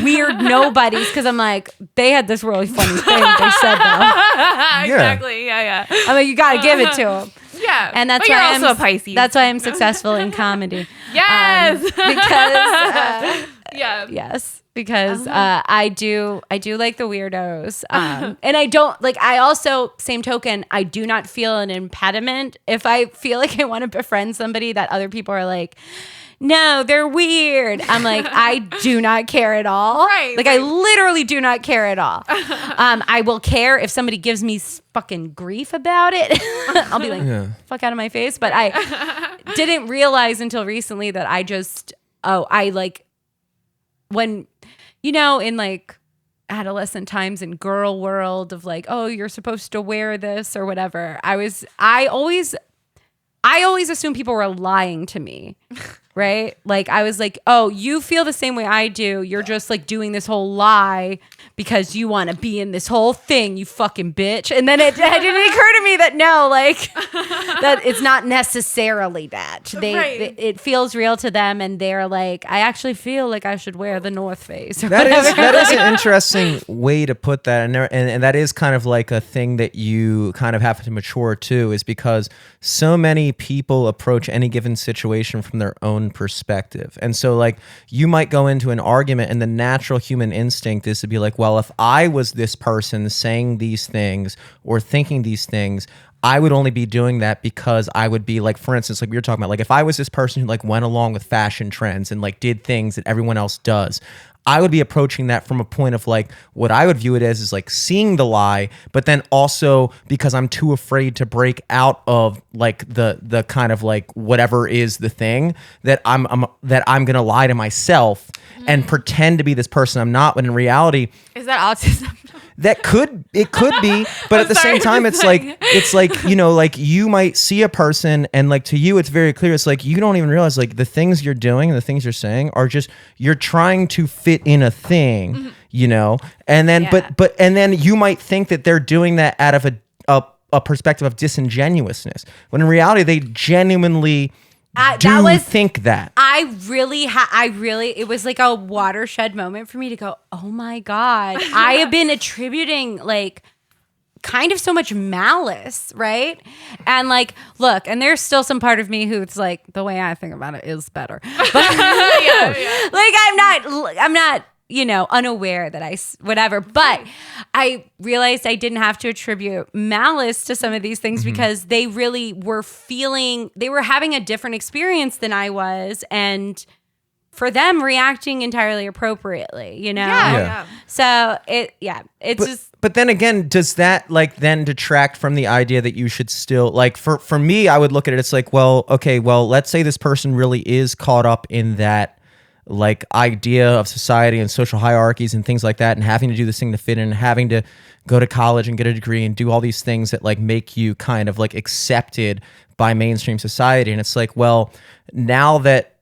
weird nobodies because I'm like, they had this really funny thing they said though.
Exactly. Yeah.
I'm like, you gotta give it to them.
Yeah.
And that's
but
why
you're
I'm
also a Pisces.
That's why I'm successful in comedy.
Yes.
Because
yeah.
yes. Because I do like the weirdos, and I don't like. I also, same token, I do not feel an impediment if I feel like I want to befriend somebody that other people are like, no, they're weird. I'm like, I do not care at all.
Right.
Like I literally do not care at all. I will care if somebody gives me fucking grief about it. I'll be like, fuck out of my face. But I didn't realize until recently that I like when, in like adolescent times in girl world of like, oh, you're supposed to wear this or whatever. I always assumed people were lying to me. right? Like I was like, oh, you feel the same way I do. You're just like doing this whole lie because you want to be in this whole thing, you fucking bitch. And then it didn't occur to me that no, like that it's not necessarily that. It feels real to them, and they're like, I actually feel like I should wear the North Face.
That is an interesting way to put that, and that is kind of like a thing that you kind of have to mature too, is because so many people approach any given situation from their own perspective. And so like you might go into an argument and the natural human instinct is to be like, well, if I was this person saying these things or thinking these things, I would only be doing that because I would be like, for instance, like we were talking about, like if I was this person who like went along with fashion trends and like did things that everyone else does, I would be approaching that from a point of like what I would view it as is like seeing the lie, but then also because I'm too afraid to break out of like the kind of like whatever is the thing that I'm gonna lie to myself and pretend to be this person I'm not, when in reality,
is that autism?
It could be, but at the same time, it's like, you know, like you might see a person and like to you, it's very clear. It's like, you don't even realize like the things you're doing and the things you're saying are just, you're trying to fit in a thing, you know? And then, and then you might think that they're doing that out of a perspective of disingenuousness, when in reality, they genuinely think that.
I really, it was like a watershed moment for me to go, oh my God, I have been attributing like kind of so much malice, right? And like, look, and there's still some part of me who's like, the way I think about it is better. But, like I'm not, you know, unaware that whatever, but I realized I didn't have to attribute malice to some of these things because they really were they were having a different experience than I was, and for them reacting entirely appropriately, you know?
Yeah.
So it's just.
But then again, does that like then detract from the idea that you should still like, for me, I would look at it, it's like, well, okay, well, let's say this person really is caught up in that like idea of society and social hierarchies and things like that, and having to do this thing to fit in, and having to go to college and get a degree and do all these things that like make you kind of like accepted by mainstream society. And it's like, well, now that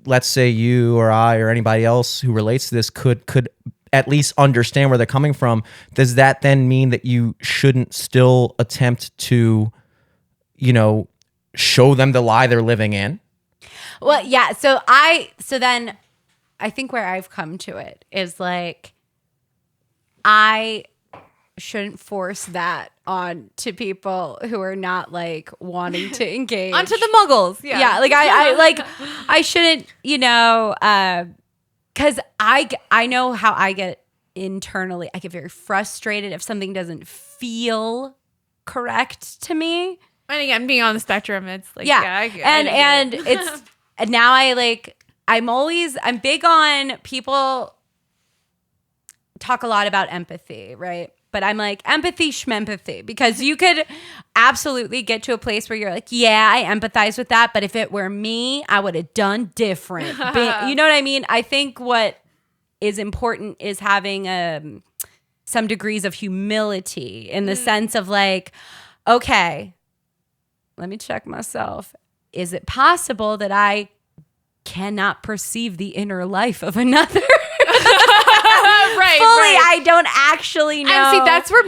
let's say you or I or anybody else who relates to this could at least understand where they're coming from, does that then mean that you shouldn't still attempt to, you know, show them the lie they're living in?
Well, yeah. So then I think where I've come to it is like, I shouldn't force that on to people who are not like wanting to engage.
Onto the muggles. Yeah.
Yeah. Like I shouldn't, you know, cause I know how I get internally. I get very frustrated if something doesn't feel correct to me.
And again, being on the spectrum, it's like,
and it's, and now I'm big on people talk a lot about empathy, right? But I'm like, empathy, schmempathy, because you could absolutely get to a place where you're like, yeah, I empathize with that, but if it were me, I would have done different. You know what I mean? I think what is important is having some degrees of humility in the sense of like, okay, let me check myself. Is it possible that I cannot perceive the inner life of another? Fully, I don't actually know.
And see, that's where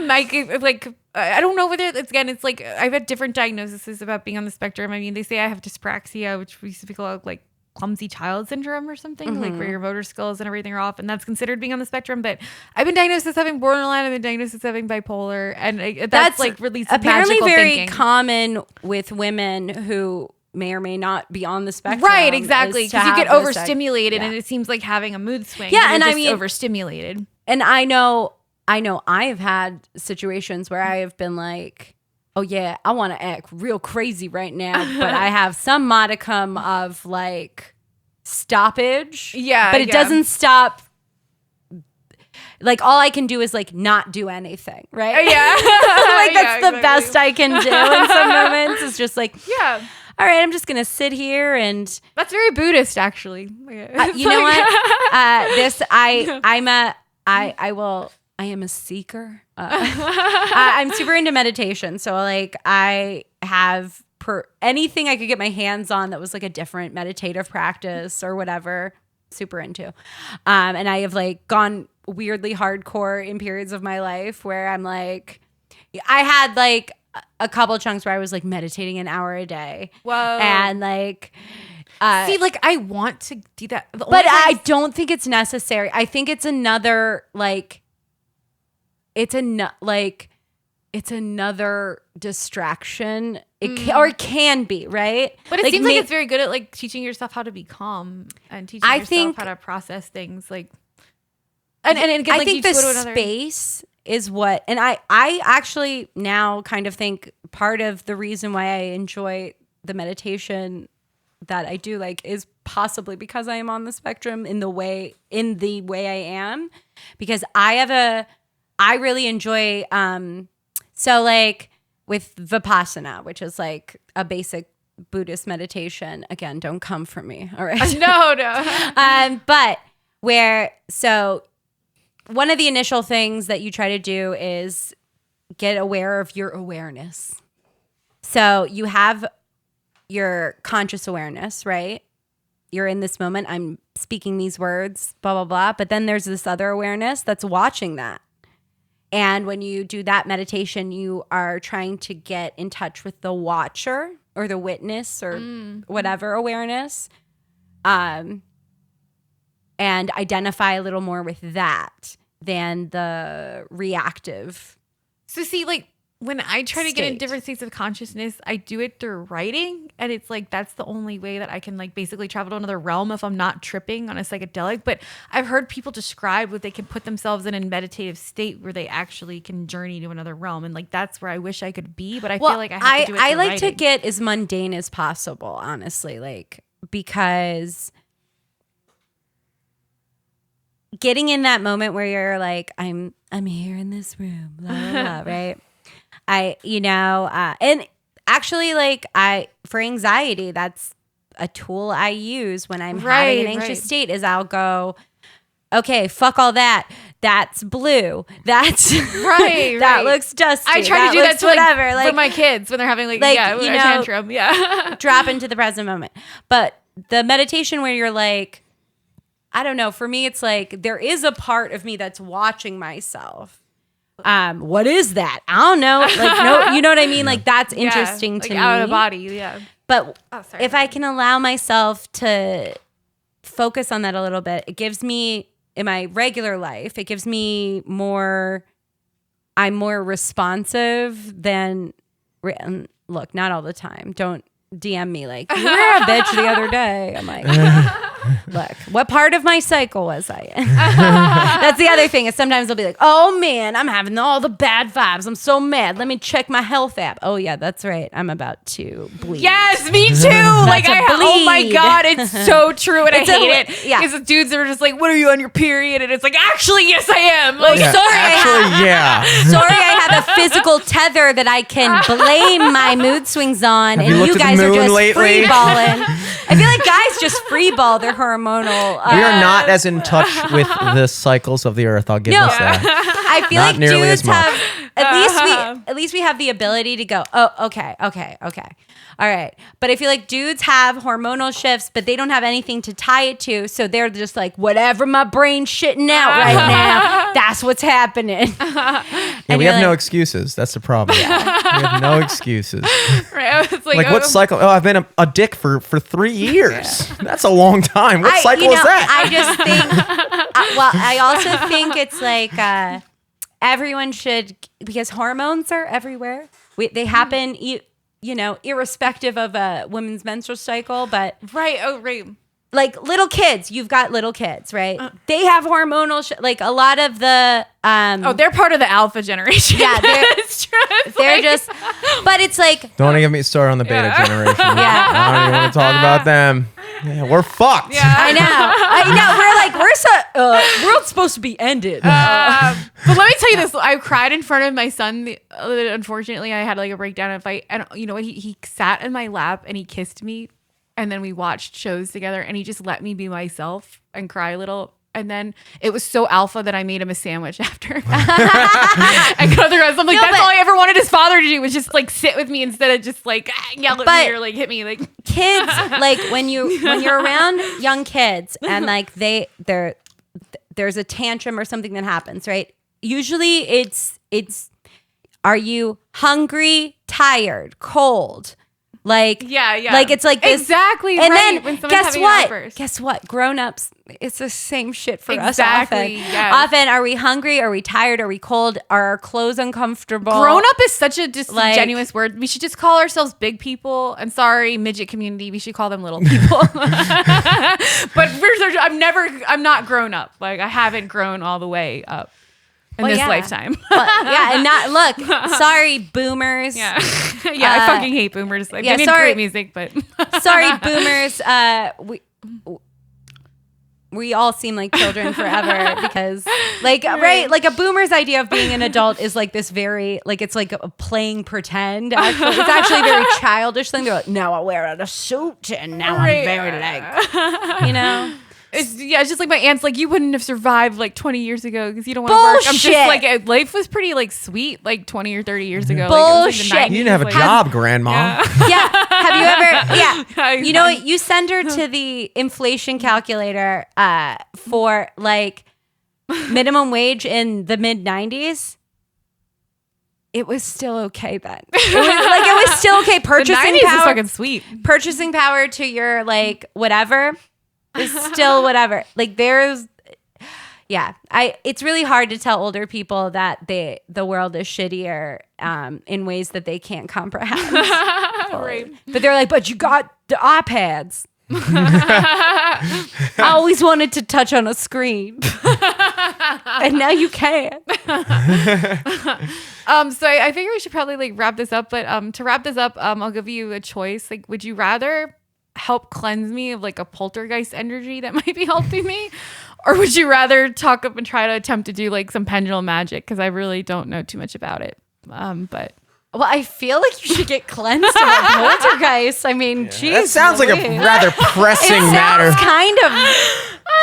I don't know whether it's like I've had different diagnoses about being on the spectrum. I mean, they say I have dyspraxia, which we used to call like clumsy child syndrome or something, like where your motor skills and everything are off, and that's considered being on the spectrum. But I've been diagnosed as having borderline, I've been diagnosed as having bipolar, and that's like really
apparently very
thinking.
Common with women who may or may not be on the spectrum.
Right, exactly. Because you get overstimulated and it seems like having a mood swing.
Yeah, and
I mean overstimulated.
And I know I have had situations where I have been like, oh yeah, I want to act real crazy right now, but I have some modicum of like stoppage.
Yeah.
But it doesn't stop. Like all I can do is like not do anything, right?
Yeah.
Like that's the best I can do in some moments. It's just like,
yeah.
All right, I'm just gonna sit here and.
That's very Buddhist, actually.
You know what? I am a seeker. I'm super into meditation, so like I have anything I could get my hands on that was like a different meditative practice or whatever. Super into. And I have like gone weirdly hardcore in periods of my life where I'm like, I had like a couple chunks where I was like meditating an hour a day.
Whoa.
And like,
see, like I want to do that.
But I don't think it's necessary. I think it's another like, it's another distraction. Or it can be, right?
But it
like,
seems like it's very good at like teaching yourself how to be calm and teaching yourself how to process things. Like, and again, like,
I think
you
the
go to another
space is what, and I actually now kind of think part of the reason why I enjoy the meditation that I do like is possibly because I am on the spectrum in the way I am, because I really enjoy so like with Vipassana, which is like a basic Buddhist meditation. Again, don't come for me. All right.
No.
But so one of the initial things that you try to do is get aware of your awareness. So you have your conscious awareness, right? You're in this moment. I'm speaking these words, blah, blah, blah. But then there's this other awareness that's watching that. And when you do that meditation, you are trying to get in touch with the watcher or the witness or whatever awareness, and identify a little more with that than the reactive.
So see, like when I try to get in
state.
different states of consciousness, I do it through writing. And it's like, that's the only way that I can like basically travel to another realm if I'm not tripping on a psychedelic. But I've heard people describe that they can put themselves in a meditative state where they actually can journey to another realm. And like, that's where I wish I could be. But I feel like I have to do it
I
through
like
writing.
to get as mundane as possible, honestly, like, because getting in that moment where you're like, I'm here in this room, blah, blah, blah, right? And actually, like, for anxiety, that's a tool I use when I'm having an anxious state is I'll go, okay, fuck all that. That's blue. That's that looks dusty.
I try to do that to
whatever.
like for my kids when they're having like
you
a
know,
tantrum. Yeah.
drop into the present moment. But the meditation where you're like, I don't know, for me, it's like there is a part of me that's watching myself. What is that? I don't know. Like, no, you know what I mean? Like, that's interesting to me.
Out of body, yeah.
But if I can allow myself to focus on that a little bit, it gives me, in my regular life, it gives me more, I'm more responsive than, look, not all the time. Don't DM me like, you were a bitch the other day. I'm like, look, what part of my cycle was I in? That's the other thing is sometimes they'll be like, oh man, I'm having all the bad vibes. I'm so mad. Let me check my health app. Oh yeah, that's right. I'm about to bleed.
Yes, me too. Like oh my God, it's so true. And I hate it.
Yeah.
Because dudes are just like, what are you on your period? And it's like, actually, yes, I am. Like,
Yeah,
Sorry, I have a physical tether that I can blame my mood swings on,
Have
and
you looked
you
at the
guys are
moon
just
lately?
free balling. I feel like guys just free ball their hormonal.
We are not as in touch with the cycles of the earth. I'll give us that.
I feel
Not
like
nearly
dudes
as much.
have at least we have the ability to go, oh, okay. All right. But I feel like dudes have hormonal shifts, but they don't have anything to tie it to. So they're just like, whatever my brain's shitting out right now, that's what's happening.
Yeah, we have no excuses. That's the problem. We have no excuses.
right? It's
Like what cycle? Oh, I've been a dick for 3 years. That's a long time. What cycle is that?
I just think, I also think it's like everyone should, because hormones are everywhere. They happen, irrespective of a woman's menstrual cycle, but
right. Oh, right.
like little kids, you've got little kids, right? They have hormonal like a lot of the
they're part of the alpha generation.
Yeah,
it's true.
they're just, but it's like,
Don't even get me started on the beta generation.
Yeah.
I don't even want to talk about them. Yeah, we're fucked.
Yeah.
I know. We're world's supposed to be ended.
But let me tell you this: I cried in front of my son. Unfortunately, I had like a breakdown and fight, and you know what? He sat in my lap and he kissed me, and then we watched shows together, and he just let me be myself and cry a little. And then it was so alpha that I made him a sandwich after. I go through. I'm like, that's all I ever wanted his father to do was just like sit with me instead of just like yell at me or like hit me. Like
kids, like when you're around young kids and like there's a tantrum or something that happens, right? Usually it's are you hungry, tired, cold? Like like it's like this.
Exactly.
And
right.
then
when someone's
guess what? Grown-ups, it's the same shit for us
Exactly,
often.
yes.
Often, are we hungry? Are we tired? Are we cold? Are our clothes uncomfortable?
Grown up is such a disingenuous word. We should just call ourselves big people. And sorry, midget community, we should call them little people. But I'm not grown up. Like I haven't grown all the way up in this lifetime.
And not look. Sorry, boomers.
Yeah, I fucking hate boomers. Like, they made
sorry.
great music, but
Sorry, boomers. We all seem like children forever because, like, right? Like a boomer's idea of being an adult is like this very, like, it's like a playing pretend. Actually, it's actually a very childish thing. They're like, now I wear a suit and now I'm very like, you know.
It's just like my aunt's like, you wouldn't have survived like 20 years ago because you don't want to work. I'm just like, life was pretty like sweet like 20 or 30 years ago.
Bullshit.
Like,
You didn't have a job, Grandma.
Yeah. Have you ever? Yeah. You know
know,
what? You send her to the inflation calculator for like minimum wage in the mid 90s. It was still okay then. It was still okay.
the 90s is fucking sweet.
Purchasing power to your like whatever is still whatever. Like it's really hard to tell older people that the world is shittier in ways that they can't comprehend.
Right.
But they're like, but you got the iPads. I always wanted to touch on a screen. And now you can.
So I figure we should probably like wrap this up. But to wrap this up, I'll give you a choice. Like, would you rather help cleanse me of like a poltergeist energy that might be helping me, or would you rather talk up and try to attempt to do like some pendulum magic? Because I really don't know too much about it. But
Well, I feel like you should get cleansed of a poltergeist. I mean, geez,
That sounds like a rather pressing
it
matter.
sounds kind of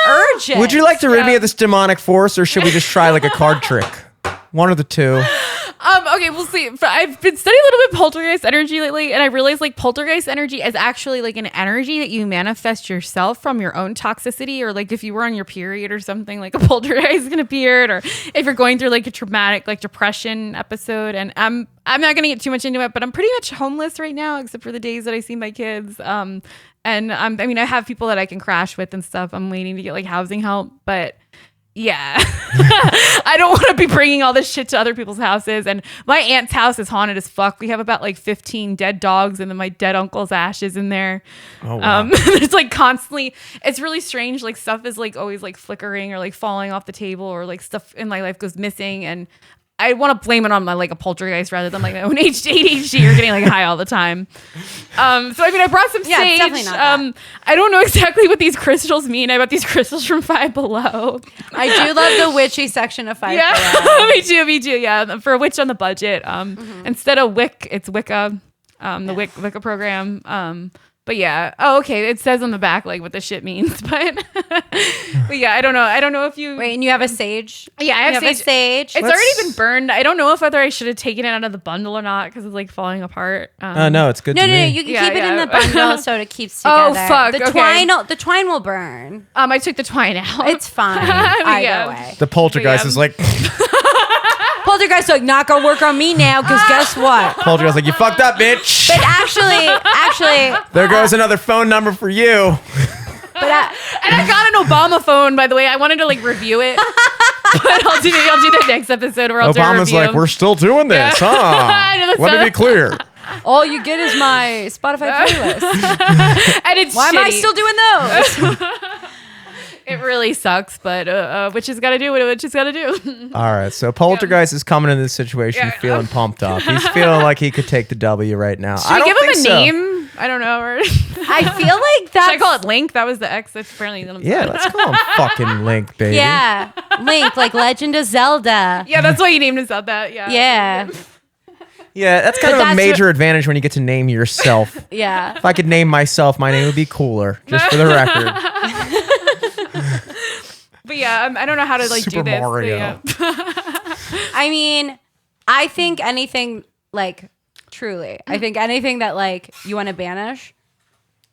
urgent.
Would you like to rid me of this demonic force, or should we just try like a card trick? One of the two.
Okay, we'll see. I've been studying a little bit poltergeist energy lately, and I realized like poltergeist energy is actually like an energy that you manifest yourself from your own toxicity, or like if you were on your period or something, like a poltergeist can appear, or if you're going through like a traumatic like depression episode. And I'm not gonna get too much into it, but I'm pretty much homeless right now, except for the days that I see my kids. And I have people that I can crash with and stuff. I'm waiting to get like housing help, but yeah, I don't want to be bringing all this shit to other people's houses. And my aunt's house is haunted as fuck. We have about like 15 dead dogs and then my dead uncle's ashes in there. Oh, wow. It's like constantly, it's really strange. Like stuff is like always like flickering or like falling off the table, or like stuff in my life goes missing. And I want to blame it on my like a poltergeist rather than like my own ADHD or getting like high all the time. So I mean, I brought some sage.
it's definitely not that.
I don't know exactly what these crystals mean. I bought these crystals from Five Below.
I do love the witchy section of Five Below.
me too. Yeah, for a witch on the budget. Instead of Wick, it's Wicca. The Wicca program. But yeah. Oh, okay. It says on the back like what the shit means, but yeah, I don't know. I don't know if you
Wait, and you have a sage?
Yeah, I have
a sage.
It's already been burned. I don't know if whether I should have taken it out of the bundle or not because it's like falling apart.
No, it's good to me.
You can keep it in the bundle so it keeps together.
Oh, fuck,
The twine will burn.
I took the twine out.
It's fine. Either way.
The poltergeist is like,
Poltergeist like, not gonna work on me now because guess what?
poltergeist like, you fucked up, bitch.
But actually,
There goes another phone number for you.
but
and I got an Obama phone, by the way. I wanted to like review it, but I'll do the next episode where I'll do a
Obama's
review.
like, we're still doing this, huh?
I know,
Let me be clear.
all you get is my Spotify playlist.
And it's
Why am I
shitty.
still doing those?
It really sucks, but witch has got to do what a witch has got to do.
All right, so poltergeist is coming in this situation feeling pumped up. He's feeling like he could take the W right now.
Should we give him a name? I don't know. Or
I feel like that's...
should I call it Link? That was the X. That's apparently
Yeah, let's call him fucking Link, baby.
Yeah, Link, like Legend of Zelda.
Yeah, that's why you named himself that. Yeah.
Yeah.
Yeah, that's kind of a major advantage when you get to name yourself.
Yeah.
If I could name myself, my name would be cooler, just for the record.
But yeah, I don't know how to like
Super
do this.
Mario.
But, yeah.
I mean, I think anything like truly, I think anything that like you want to banish,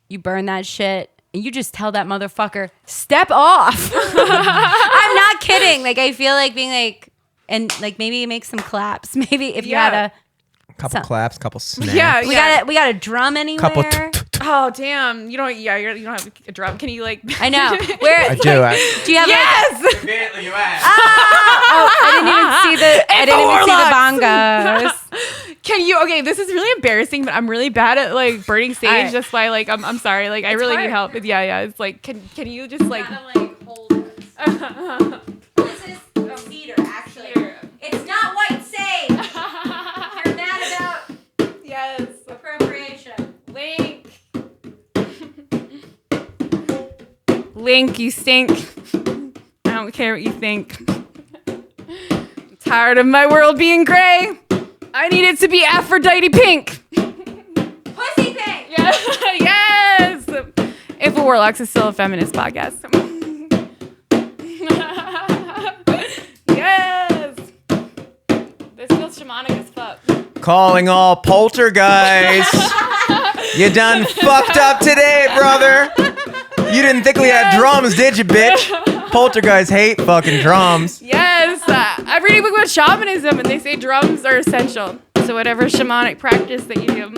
you burn that shit and you just tell that motherfucker, step off. I'm not kidding. Like I feel like being like, and like maybe make some claps. Maybe if you had a
Couple claps, couple snaps.
Yeah,
we got a drum anywhere.
Couple.
Oh damn! You don't. Yeah, you don't have a drum. Can you like?
I know. Where
I do.
do you have?
Yes.
Conveniently, you asked.
I didn't even see the bongos.
Can you? Okay, this is really embarrassing, but I'm really bad at like burning sage.
Alright.
That's why like I'm sorry. Like I really need help. But yeah. It's like can you just like?
Hold this is a cedar, actually. It's not white sage. You're mad about
Yes.
appropriation.
Link, you stink. I don't care what you think. I'm tired of my world being gray. I need it to be Aphrodite pink.
Pussy pink.
Yes. InfoWarlocks is still a feminist podcast. Yes. This feels shamanic as fuck.
Calling all poltergeists. You done fucked up today, brother. You didn't think we had drums, did you, bitch? Poltergeists hate fucking drums.
Yes. I'm reading a book about shamanism, and they say drums are essential. So whatever shamanic practice that you do.